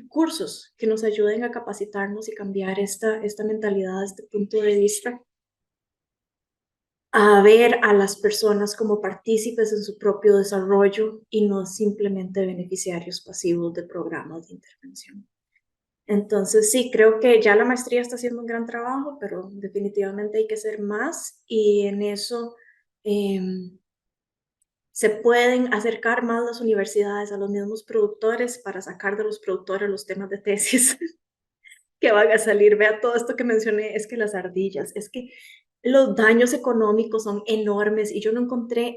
cursos que nos ayuden a capacitarnos y cambiar esta mentalidad, este punto de vista, a ver a las personas como partícipes en su propio desarrollo y no simplemente beneficiarios pasivos de programas de intervención. Entonces, sí, creo que ya la maestría está haciendo un gran trabajo, pero definitivamente hay que hacer más y en eso se pueden acercar más las universidades a los mismos productores para sacar de los productores los temas de tesis que van a salir. Vea todo esto que mencioné, es que las ardillas, es que los daños económicos son enormes y yo no encontré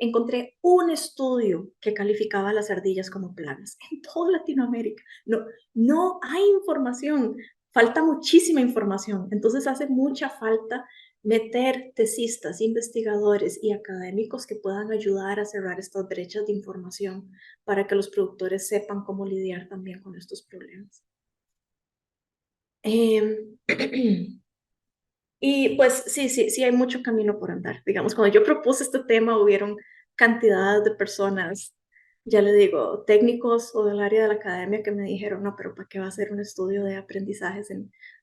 un estudio que calificaba a las ardillas como plagas en toda Latinoamérica. No hay información, falta muchísima información. Entonces hace mucha falta meter tesistas, investigadores y académicos que puedan ayudar a cerrar estas brechas de información para que los productores sepan cómo lidiar también con estos problemas. Y pues sí, hay mucho camino por andar. Digamos, cuando yo propuse este tema, hubieron cantidades de personas, ya le digo, técnicos o del área de la academia que me dijeron, no, pero ¿para qué va a ser un estudio de aprendizajes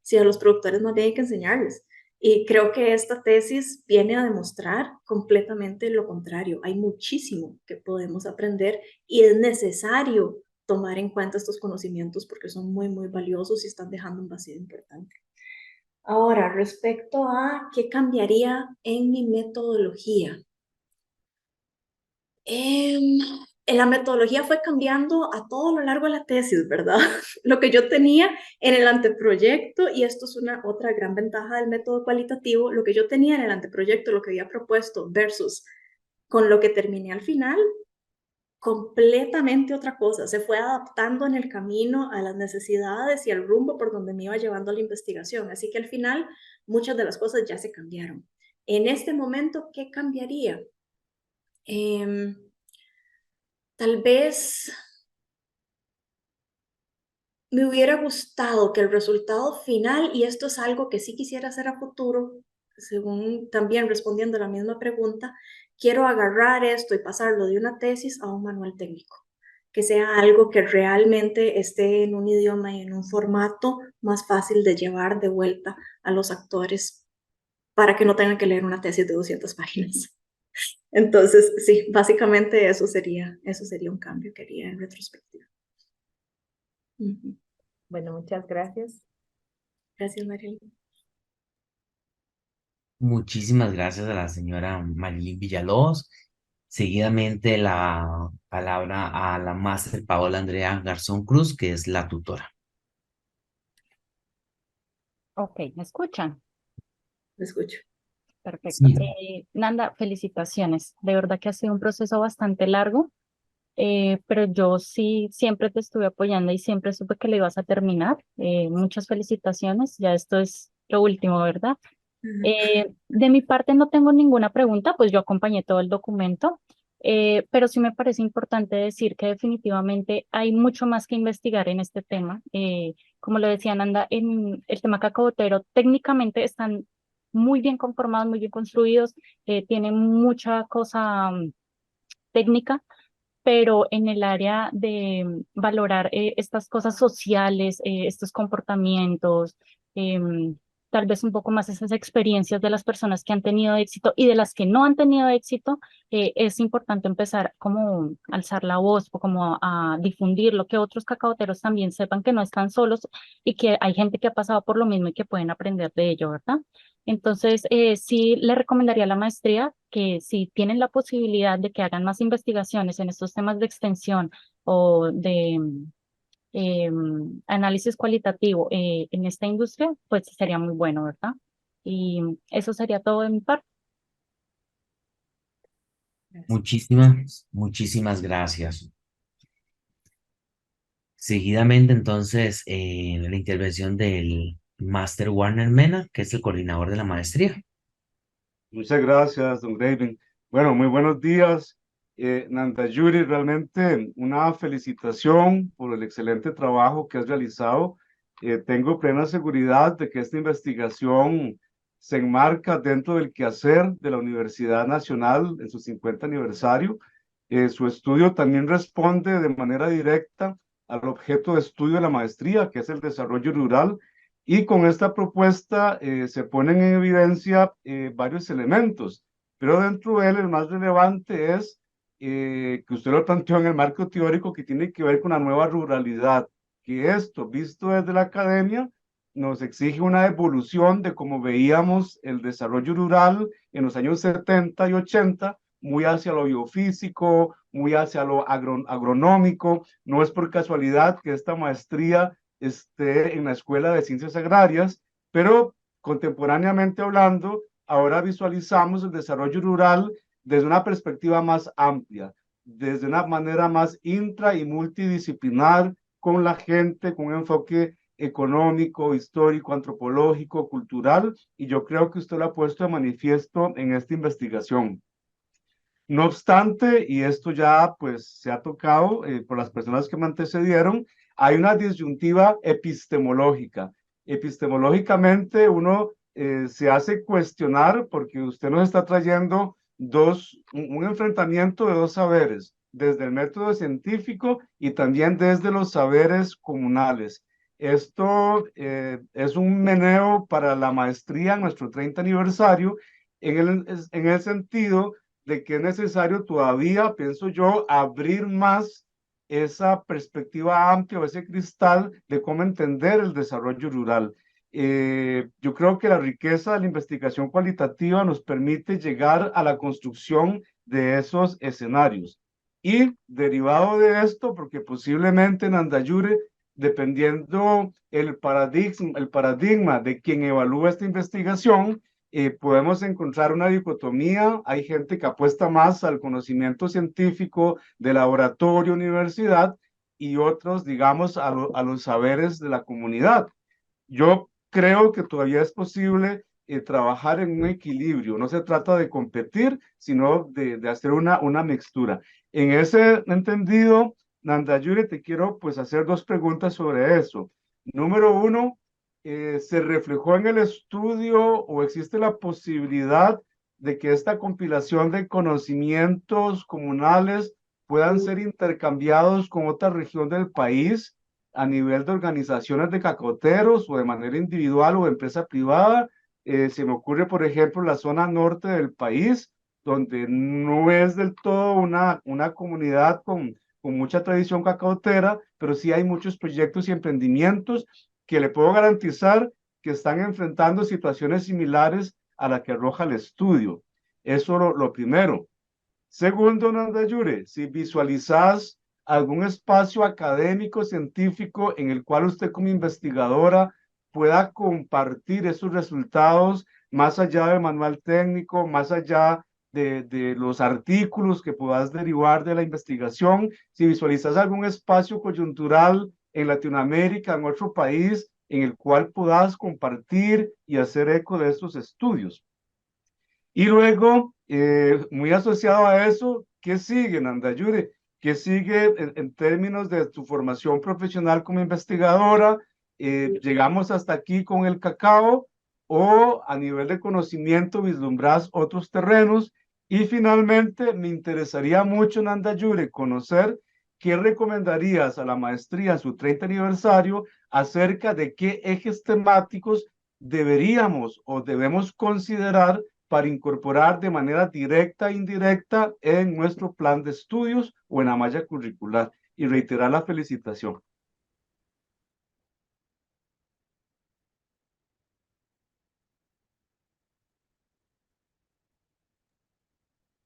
si a los productores no hay que enseñarles? Y creo que esta tesis viene a demostrar completamente lo contrario. Hay muchísimo que podemos aprender y es necesario tomar en cuenta estos conocimientos porque son muy, muy valiosos y están dejando un vacío importante. Ahora, respecto a qué cambiaría en mi metodología. La metodología fue cambiando a todo lo largo de la tesis, ¿verdad? Lo que yo tenía en el anteproyecto, y esto es una otra gran ventaja del método cualitativo, lo que yo tenía en el anteproyecto, lo que había propuesto versus con lo que terminé al final, completamente otra cosa. Se fue adaptando en el camino a las necesidades y al rumbo por donde me iba llevando la investigación. Así que al final muchas de las cosas ya se cambiaron. En este momento, ¿qué cambiaría? Tal vez me hubiera gustado que el resultado final, y esto es algo que sí quisiera hacer a futuro, según también respondiendo a la misma pregunta, quiero agarrar esto y pasarlo de una tesis a un manual técnico, que sea algo que realmente esté en un idioma y en un formato más fácil de llevar de vuelta a los actores para que no tengan que leer una tesis de 200 páginas. Entonces, sí, básicamente eso sería un cambio que haría en retrospectiva. Bueno, muchas gracias. Gracias, Marilyn. Muchísimas gracias a la señora Marilyn Villalobos. Seguidamente la palabra a la máster Paola Andrea Garzón Cruz, que es la tutora. Ok, ¿me escuchan? Lo escucho. Perfecto. Sí, Nanda, felicitaciones. De verdad que ha sido un proceso bastante largo, pero yo sí siempre te estuve apoyando y siempre supe que lo ibas a terminar. Muchas felicitaciones. Ya esto es lo último, ¿verdad? De mi parte no tengo ninguna pregunta, pues yo acompañé todo el documento, pero sí me parece importante decir que definitivamente hay mucho más que investigar en este tema. Como lo decía Nanda, en el tema cacaotero técnicamente están muy bien conformados, muy bien construidos, tienen mucha cosa técnica, pero en el área de valorar estas cosas sociales, estos comportamientos, em, tal vez un poco más esas experiencias de las personas que han tenido éxito y de las que no han tenido éxito, es importante empezar como a alzar la voz o como a difundirlo, que otros cacaoteros también sepan que no están solos y que hay gente que ha pasado por lo mismo y que pueden aprender de ello, ¿verdad? Entonces, sí le recomendaría a la maestría que si tienen la posibilidad de que hagan más investigaciones en estos temas de extensión o de análisis cualitativo en esta industria, pues sería muy bueno, ¿verdad? Y eso sería todo de mi parte. muchísimas gracias. Seguidamente, entonces, la intervención del Máster Warner Mena, que es el coordinador de la maestría. Muchas gracias, don Graven. Bueno, muy buenos días. Nanda Yuri, realmente una felicitación por el excelente trabajo que has realizado. Tengo plena seguridad de que esta investigación se enmarca dentro del quehacer de la Universidad Nacional en su 50 aniversario. Su estudio también responde de manera directa al objeto de estudio de la maestría, que es el desarrollo rural, y con esta propuesta se ponen en evidencia varios elementos, pero dentro de él el más relevante es que usted lo planteó en el marco teórico, que tiene que ver con la nueva ruralidad, que esto, visto desde la academia, nos exige una evolución de cómo veíamos el desarrollo rural en los años 70 y 80, muy hacia lo biofísico, muy hacia lo agronómico. No es por casualidad que esta maestría esté en la Escuela de Ciencias Agrarias, pero contemporáneamente hablando, ahora visualizamos el desarrollo rural desde una perspectiva más amplia, desde una manera más intra y multidisciplinar con la gente, con un enfoque económico, histórico, antropológico, cultural, y yo creo que usted lo ha puesto de manifiesto en esta investigación. No obstante, y esto ya pues se ha tocado por las personas que me antecedieron, hay una disyuntiva epistemológica. Epistemológicamente uno se hace cuestionar porque usted nos está trayendo un enfrentamiento de dos saberes, desde el método científico y también desde los saberes comunales. Esto es un meneo para la maestría en nuestro 30 aniversario en el sentido de que es necesario todavía, pienso yo, abrir más esa perspectiva amplia o ese cristal de cómo entender el desarrollo rural. Yo creo que la riqueza de la investigación cualitativa nos permite llegar a la construcción de esos escenarios. Y derivado de esto, porque posiblemente en Andayure, dependiendo el paradigma de quien evalúa esta investigación, podemos encontrar una dicotomía. Hay gente que apuesta más al conocimiento científico de laboratorio, universidad, y otros, digamos, a los saberes de la comunidad. Yo creo que todavía es posible trabajar en un equilibrio. No se trata de competir, sino de hacer una mixtura. En ese entendido, Nanda Yuri, te quiero pues hacer dos preguntas sobre eso. Número uno, ¿se reflejó en el estudio o existe la posibilidad de que esta compilación de conocimientos comunales puedan ser intercambiados con otra región del país a nivel de organizaciones de cacoteros o de manera individual o de empresa privada? Se me ocurre, por ejemplo, la zona norte del país, donde no es del todo una comunidad con mucha tradición cacautera, pero sí hay muchos proyectos y emprendimientos que le puedo garantizar que están enfrentando situaciones similares a la que arroja el estudio. Eso lo primero. Segundo, Nanda Yure, si visualizas algún espacio académico, científico, en el cual usted como investigadora pueda compartir esos resultados más allá del manual técnico, más allá de los artículos que puedas derivar de la investigación, si visualizas algún espacio coyuntural en Latinoamérica, en otro país, en el cual puedas compartir y hacer eco de estos estudios. Y luego, muy asociado a eso, ¿qué sigue, Nanda Yuri? ¿Qué sigue en términos de tu formación profesional como investigadora? ¿Llegamos hasta aquí con el cacao o a nivel de conocimiento vislumbras otros terrenos? Y finalmente, me interesaría mucho, Nanda Yuri, conocer qué recomendarías a la maestría en su 30 aniversario acerca de qué ejes temáticos deberíamos o debemos considerar para incorporar de manera directa e indirecta en nuestro plan de estudios o en la malla curricular. Y reiterar la felicitación.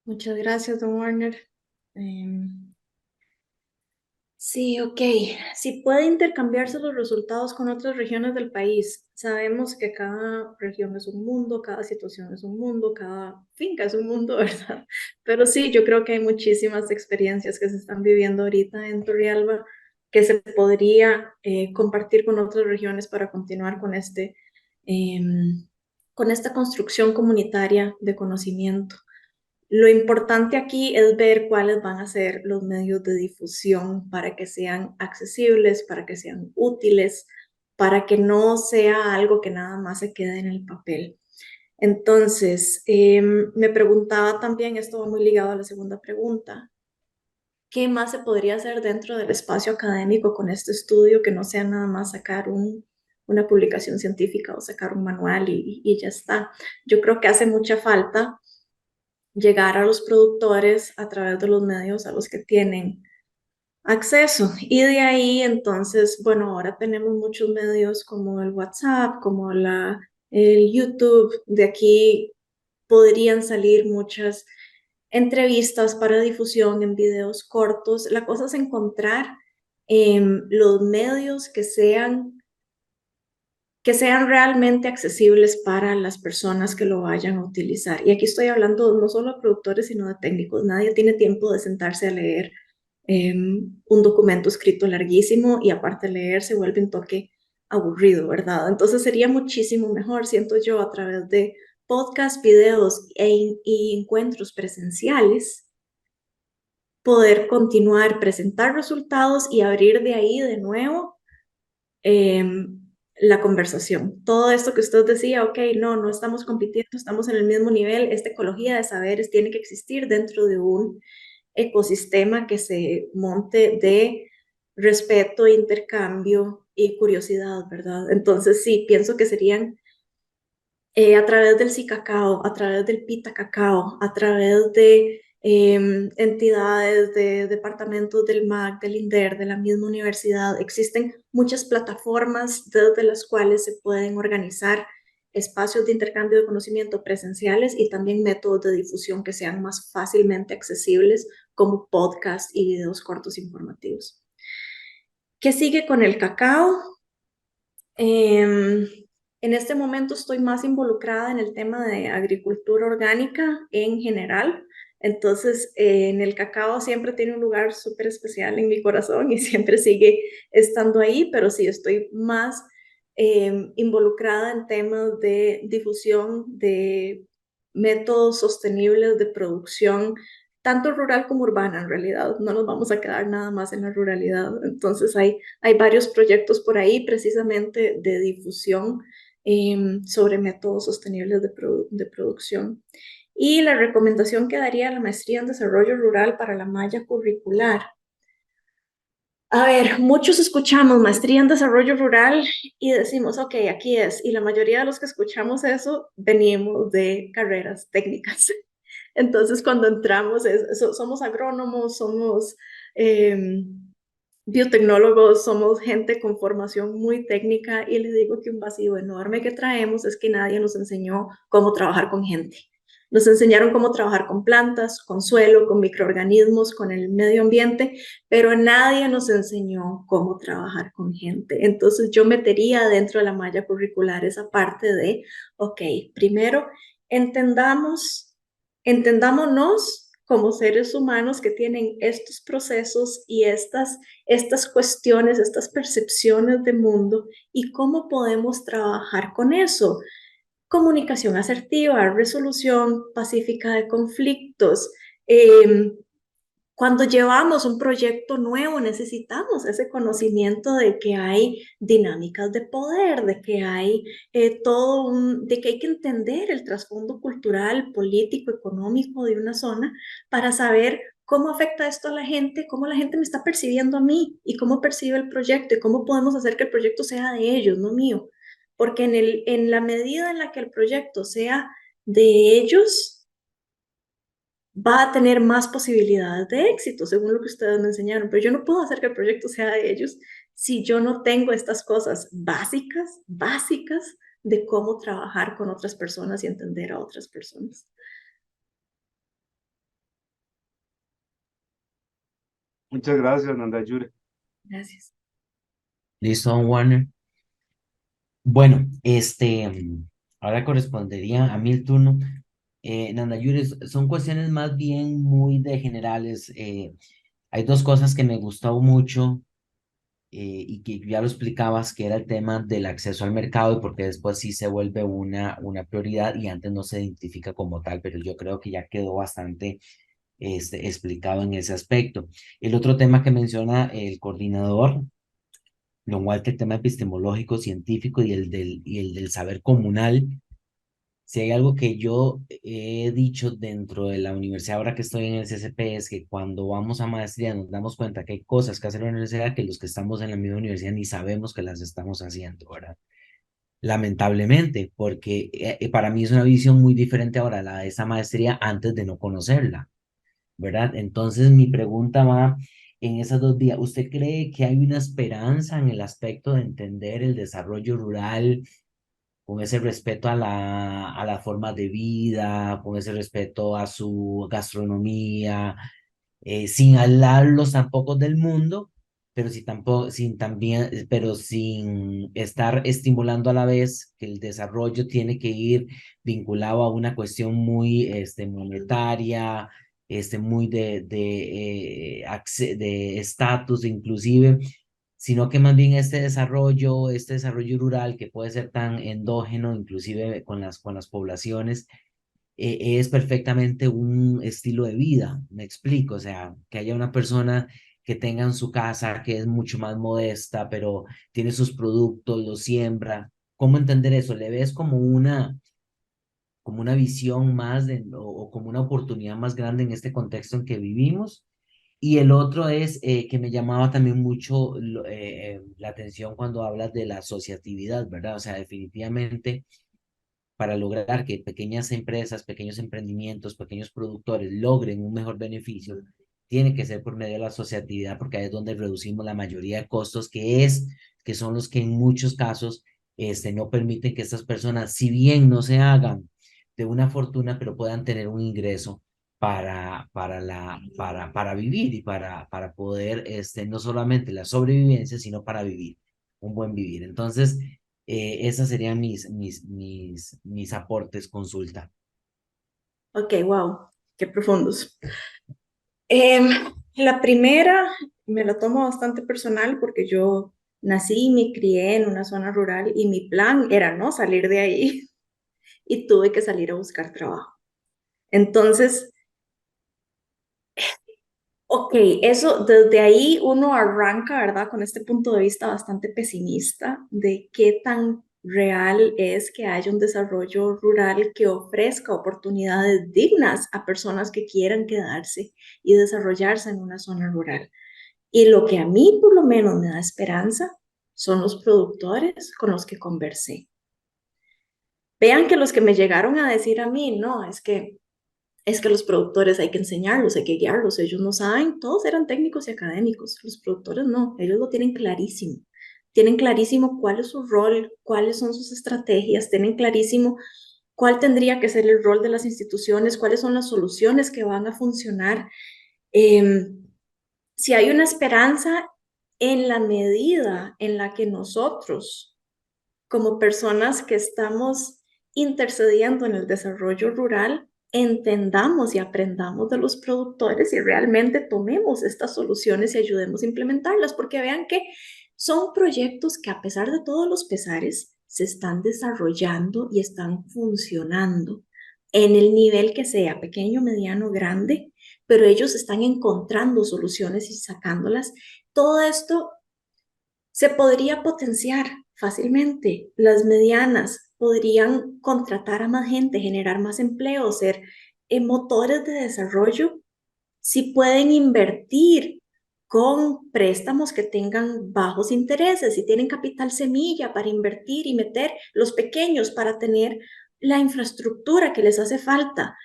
Muchas gracias, don Warner. Sí, ok. Si puede intercambiarse los resultados con otras regiones del país. Sabemos que cada región es un mundo, cada situación es un mundo, cada finca es un mundo, ¿verdad? Pero sí, yo creo que hay muchísimas experiencias que se están viviendo ahorita en Turrialba que se podría compartir con otras regiones para continuar con esta construcción comunitaria de conocimiento. Lo importante aquí es ver cuáles van a ser los medios de difusión para que sean accesibles, para que sean útiles, para que no sea algo que nada más se quede en el papel. Entonces, me preguntaba también, esto va muy ligado a la segunda pregunta, ¿qué más se podría hacer dentro del espacio académico con este estudio que no sea nada más sacar una publicación científica o sacar un manual y ya está? Yo creo que hace mucha falta llegar a los productores a través de los medios a los que tienen acceso. Y de ahí, entonces, bueno, ahora tenemos muchos medios como el WhatsApp, como el YouTube. De aquí podrían salir muchas entrevistas para difusión en videos cortos. La cosa es encontrar los medios que sean realmente accesibles para las personas que lo vayan a utilizar. Y aquí estoy hablando no solo de productores, sino de técnicos. Nadie tiene tiempo de sentarse a leer un documento escrito larguísimo y aparte leer se vuelve un toque aburrido, ¿verdad? Entonces sería muchísimo mejor, siento yo, a través de podcasts, videos y encuentros presenciales, poder continuar, presentar resultados y abrir de ahí de nuevo la conversación. Todo esto que usted decía, ok, no estamos compitiendo, estamos en el mismo nivel, esta ecología de saberes tiene que existir dentro de un ecosistema que se monte de respeto, intercambio y curiosidad, ¿verdad? Entonces sí, pienso que serían a través del CICACAO, a través del PITA Cacao, a través de entidades, de departamentos del MAC, del INDER, de la misma universidad. Existen muchas plataformas desde las cuales se pueden organizar espacios de intercambio de conocimiento presenciales y también métodos de difusión que sean más fácilmente accesibles como podcasts y videos cortos informativos. ¿Qué sigue con el cacao? En este momento estoy más involucrada en el tema de agricultura orgánica en general. Entonces, en el cacao siempre tiene un lugar súper especial en mi corazón y siempre sigue estando ahí, pero sí estoy más involucrada en temas de difusión de métodos sostenibles de producción, tanto rural como urbana en realidad. No nos vamos a quedar nada más en la ruralidad. Entonces, hay varios proyectos por ahí precisamente de difusión sobre métodos sostenibles de producción. Y la recomendación que daría la maestría en desarrollo rural para la malla curricular. A ver, muchos escuchamos maestría en desarrollo rural y decimos, ok, aquí es. Y la mayoría de los que escuchamos eso venimos de carreras técnicas. Entonces, cuando entramos, somos agrónomos, somos biotecnólogos, somos gente con formación muy técnica y les digo que un vacío enorme que traemos es que nadie nos enseñó cómo trabajar con gente. Nos enseñaron cómo trabajar con plantas, con suelo, con microorganismos, con el medio ambiente, pero nadie nos enseñó cómo trabajar con gente. Entonces yo metería dentro de la malla curricular esa parte de, ok, primero entendámonos como seres humanos que tienen estos procesos y estas cuestiones, estas percepciones de mundo y cómo podemos trabajar con eso. Comunicación asertiva, resolución pacífica de conflictos. Cuando llevamos un proyecto nuevo necesitamos ese conocimiento de que hay dinámicas de poder, de que hay de que hay que entender el trasfondo cultural, político, económico de una zona para saber cómo afecta esto a la gente, cómo la gente me está percibiendo a mí y cómo percibe el proyecto y cómo podemos hacer que el proyecto sea de ellos, no mío. Porque en la medida en la que el proyecto sea de ellos, va a tener más posibilidades de éxito, según lo que ustedes me enseñaron. Pero yo no puedo hacer que el proyecto sea de ellos si yo no tengo estas cosas básicas de cómo trabajar con otras personas y entender a otras personas. Muchas gracias, Nanda Yuri. Gracias. Listo, don Warner. Bueno, ahora correspondería a mí el turno. Nanda Yuri, son cuestiones más bien muy de generales. Hay dos cosas que me gustó mucho y que ya lo explicabas, que era el tema del acceso al mercado y porque después sí se vuelve una prioridad y antes no se identifica como tal, pero yo creo que ya quedó bastante explicado en ese aspecto. El otro tema que menciona el coordinador, Don Walter, el tema epistemológico, científico y el del saber comunal. Si hay algo que yo he dicho dentro de la universidad, ahora que estoy en el CCP, es que cuando vamos a maestría nos damos cuenta que hay cosas que hacer en la universidad que los que estamos en la misma universidad ni sabemos que las estamos haciendo, ¿verdad? Lamentablemente, porque para mí es una visión muy diferente ahora la de esa maestría antes de no conocerla, ¿verdad? Entonces mi pregunta va en esas dos vías. ¿Usted cree que hay una esperanza en el aspecto de entender el desarrollo rural con ese respeto a la forma de vida, con ese respeto a su gastronomía, sin aislarlos tampoco del mundo, pero sí tampoco, sin también, pero sin estar estimulando a la vez que el desarrollo tiene que ir vinculado a una cuestión muy monetaria, muy de estatus inclusive, sino que más bien este desarrollo rural que puede ser tan endógeno, inclusive con las poblaciones, es perfectamente un estilo de vida, me explico, o sea, que haya una persona que tenga en su casa que es mucho más modesta, pero tiene sus productos, los siembra. ¿Cómo entender eso? ¿Le ves como una visión más o como una oportunidad más grande en este contexto en que vivimos? Y el otro es que me llamaba también mucho la atención cuando hablas de la asociatividad, ¿verdad? O sea, definitivamente para lograr que pequeñas empresas, pequeños emprendimientos, pequeños productores logren un mejor beneficio, tiene que ser por medio de la asociatividad, porque ahí es donde reducimos la mayoría de costos, que son los que en muchos casos no permiten que estas personas, si bien no se hagan de una fortuna, pero puedan tener un ingreso para vivir y para poder, no solamente la sobrevivencia, sino para vivir, un buen vivir. Entonces, esas serían mis aportes, consulta. Ok, wow, qué profundos. Em, la primera me la tomo bastante personal porque yo nací y me crié en una zona rural y mi plan era no salir de ahí y tuve que salir a buscar trabajo. Entonces, ok, eso desde ahí uno arranca, ¿verdad? Con este punto de vista bastante pesimista de qué tan real es que haya un desarrollo rural que ofrezca oportunidades dignas a personas que quieran quedarse y desarrollarse en una zona rural. Y lo que a mí por lo menos me da esperanza son los productores con los que conversé. Vean que los que me llegaron a decir a mí, no, es que los productores hay que enseñarlos, hay que guiarlos, ellos no saben, todos eran técnicos y académicos, los productores no, ellos lo tienen clarísimo cuál es su rol, cuáles son sus estrategias, tienen clarísimo cuál tendría que ser el rol de las instituciones, cuáles son las soluciones que van a funcionar. Si hay una esperanza en la medida en la que nosotros, como personas que estamos intercediendo en el desarrollo rural, entendamos y aprendamos de los productores y realmente tomemos estas soluciones y ayudemos a implementarlas, porque vean que son proyectos que a pesar de todos los pesares, se están desarrollando y están funcionando en el nivel que sea, pequeño, mediano, grande, pero ellos están encontrando soluciones y sacándolas. Todo esto se podría potenciar fácilmente. Las medianas podrían contratar a más gente, generar más empleo, ser motores de desarrollo si pueden invertir con préstamos que tengan bajos intereses, si tienen capital semilla para invertir y meter los pequeños para tener la infraestructura que les hace falta.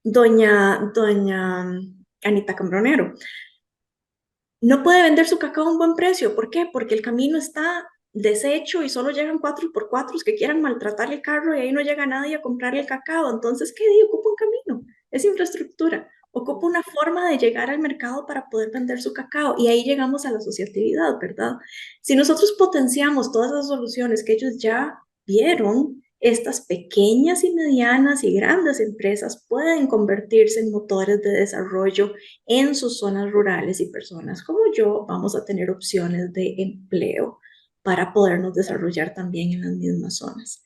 Doña Anita Cambronero no puede vender su cacao a un buen precio. ¿Por qué? Porque el camino está deshecho y solo llegan 4x4 que quieran maltratar el carro y ahí no llega nadie a comprar el cacao. Entonces, ¿qué digo? Ocupa un camino, es infraestructura, ocupa una forma de llegar al mercado para poder vender su cacao y ahí llegamos a la asociatividad, ¿verdad? Si nosotros potenciamos todas las soluciones que ellos ya vieron, estas pequeñas y medianas y grandes empresas pueden convertirse en motores de desarrollo en sus zonas rurales y personas como yo vamos a tener opciones de empleo para podernos desarrollar también en las mismas zonas.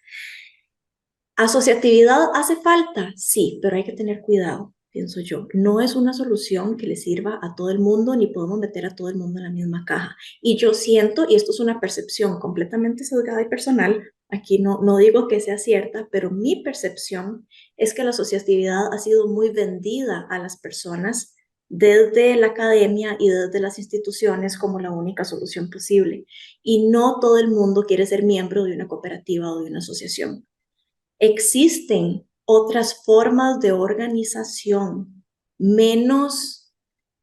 ¿Asociatividad hace falta? Sí, pero hay que tener cuidado, pienso yo. No es una solución que le sirva a todo el mundo, ni podemos meter a todo el mundo en la misma caja. Y yo siento, y esto es una percepción completamente sesgada y personal, aquí no digo que sea cierta, pero mi percepción es que la asociatividad ha sido muy vendida a las personas desde la academia y desde las instituciones como la única solución posible. Y no todo el mundo quiere ser miembro de una cooperativa o de una asociación. Existen otras formas de organización menos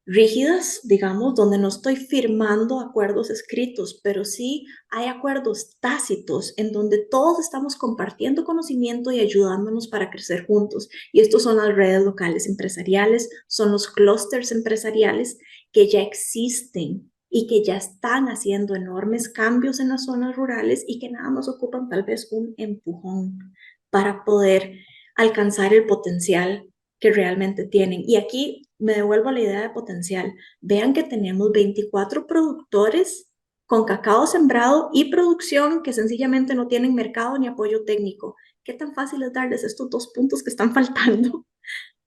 rígidas, digamos, donde no estoy firmando acuerdos escritos, pero sí hay acuerdos tácitos en donde todos estamos compartiendo conocimiento y ayudándonos para crecer juntos. Y estos son las redes locales empresariales, son los clústeres empresariales que ya existen y que ya están haciendo enormes cambios en las zonas rurales y que nada más ocupan tal vez un empujón para poder alcanzar el potencial que realmente tienen. Y aquí me devuelvo a la idea de potencial. Vean que tenemos 24 productores con cacao sembrado y producción que sencillamente no tienen mercado ni apoyo técnico. ¿Qué tan fácil es darles estos 2 puntos que están faltando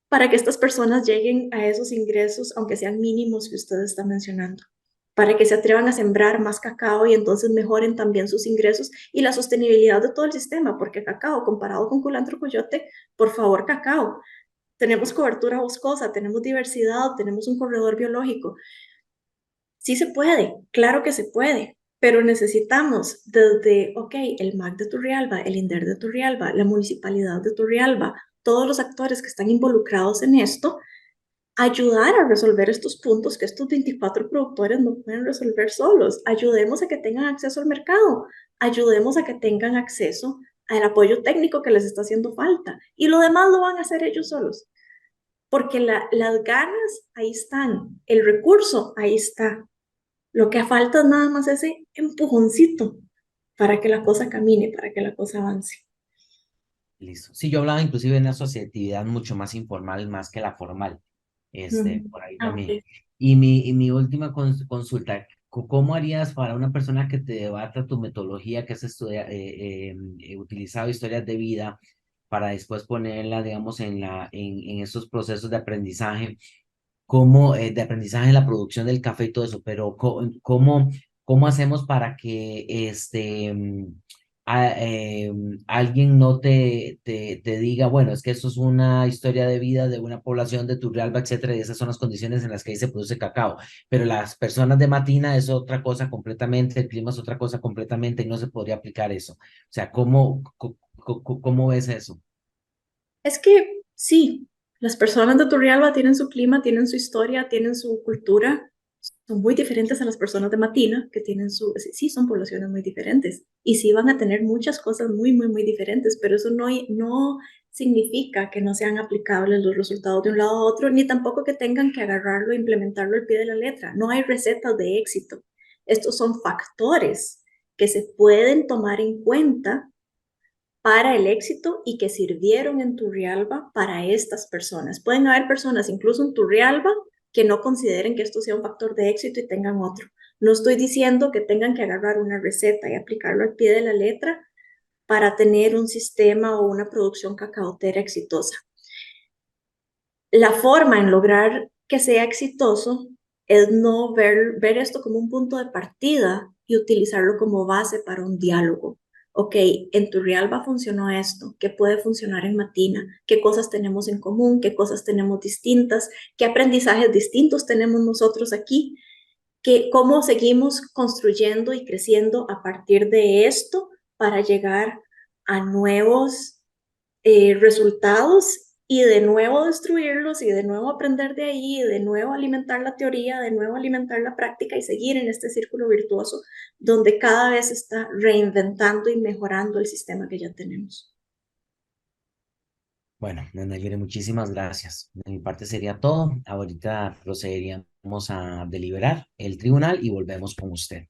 para que estas personas lleguen a esos ingresos, aunque sean mínimos que ustedes están mencionando? Para que se atrevan a sembrar más cacao y entonces mejoren también sus ingresos y la sostenibilidad de todo el sistema, porque cacao comparado con culantro coyote, por favor, cacao. Tenemos cobertura boscosa, tenemos diversidad, tenemos un corredor biológico. Sí se puede, claro que se puede, pero necesitamos desde, el MAC de Turrialba, el INDER de Turrialba, la Municipalidad de Turrialba, todos los actores que están involucrados en esto, ayudar a resolver estos puntos que estos 24 productores no pueden resolver solos. Ayudemos a que tengan acceso al mercado, ayudemos a que tengan acceso al apoyo técnico que les está haciendo falta y lo demás lo van a hacer ellos solos, porque las ganas ahí están, el recurso ahí está. Lo que falta es nada más ese empujoncito para que la cosa camine, para que la cosa avance. Listo. Sí, yo hablaba inclusive de una asociatividad mucho más informal, más que la formal, por ahí también. Okay. Y mi última consulta, ¿cómo harías para una persona que te debata tu metodología, que has utilizado historias de vida para después ponerla, digamos, en esos procesos de aprendizaje? De aprendizaje en la producción del café y todo eso, pero ¿cómo hacemos para que alguien no te diga, bueno, es que esto es una historia de vida de una población de Turrialba, etcétera, y esas son las condiciones en las que ahí se produce cacao, pero las personas de Matina es otra cosa completamente, el clima es otra cosa completamente y no se podría aplicar eso? O sea, ¿cómo ves eso? Es que sí, las personas de Turrialba tienen su clima, tienen su historia, tienen su cultura, son muy diferentes a las personas de Matina, que tienen sí, son poblaciones muy diferentes y sí van a tener muchas cosas muy, muy, muy diferentes, pero eso no significa que no sean aplicables los resultados de un lado a otro, ni tampoco que tengan que agarrarlo e implementarlo al pie de la letra. No hay recetas de éxito. Estos son factores que se pueden tomar en cuenta para el éxito y que sirvieron en Turrialba para estas personas. Pueden haber personas incluso en Turrialba que no consideren que esto sea un factor de éxito y tengan otro. No estoy diciendo que tengan que agarrar una receta y aplicarlo al pie de la letra para tener un sistema o una producción cacaotera exitosa. La forma en lograr que sea exitoso es no ver esto como un punto de partida y utilizarlo como base para un diálogo. En Turrialba funcionó esto, ¿qué puede funcionar en Matina? ¿Qué cosas tenemos en común? ¿Qué cosas tenemos distintas? ¿Qué aprendizajes distintos tenemos nosotros aquí? ¿Cómo seguimos construyendo y creciendo a partir de esto para llegar a nuevos resultados y de nuevo destruirlos y de nuevo aprender de ahí, y de nuevo alimentar la teoría, de nuevo alimentar la práctica y seguir en este círculo virtuoso donde cada vez está reinventando y mejorando el sistema que ya tenemos? Bueno, Nana Yuri, muchísimas gracias. De mi parte sería todo. Ahorita procederíamos a deliberar el tribunal y volvemos con usted.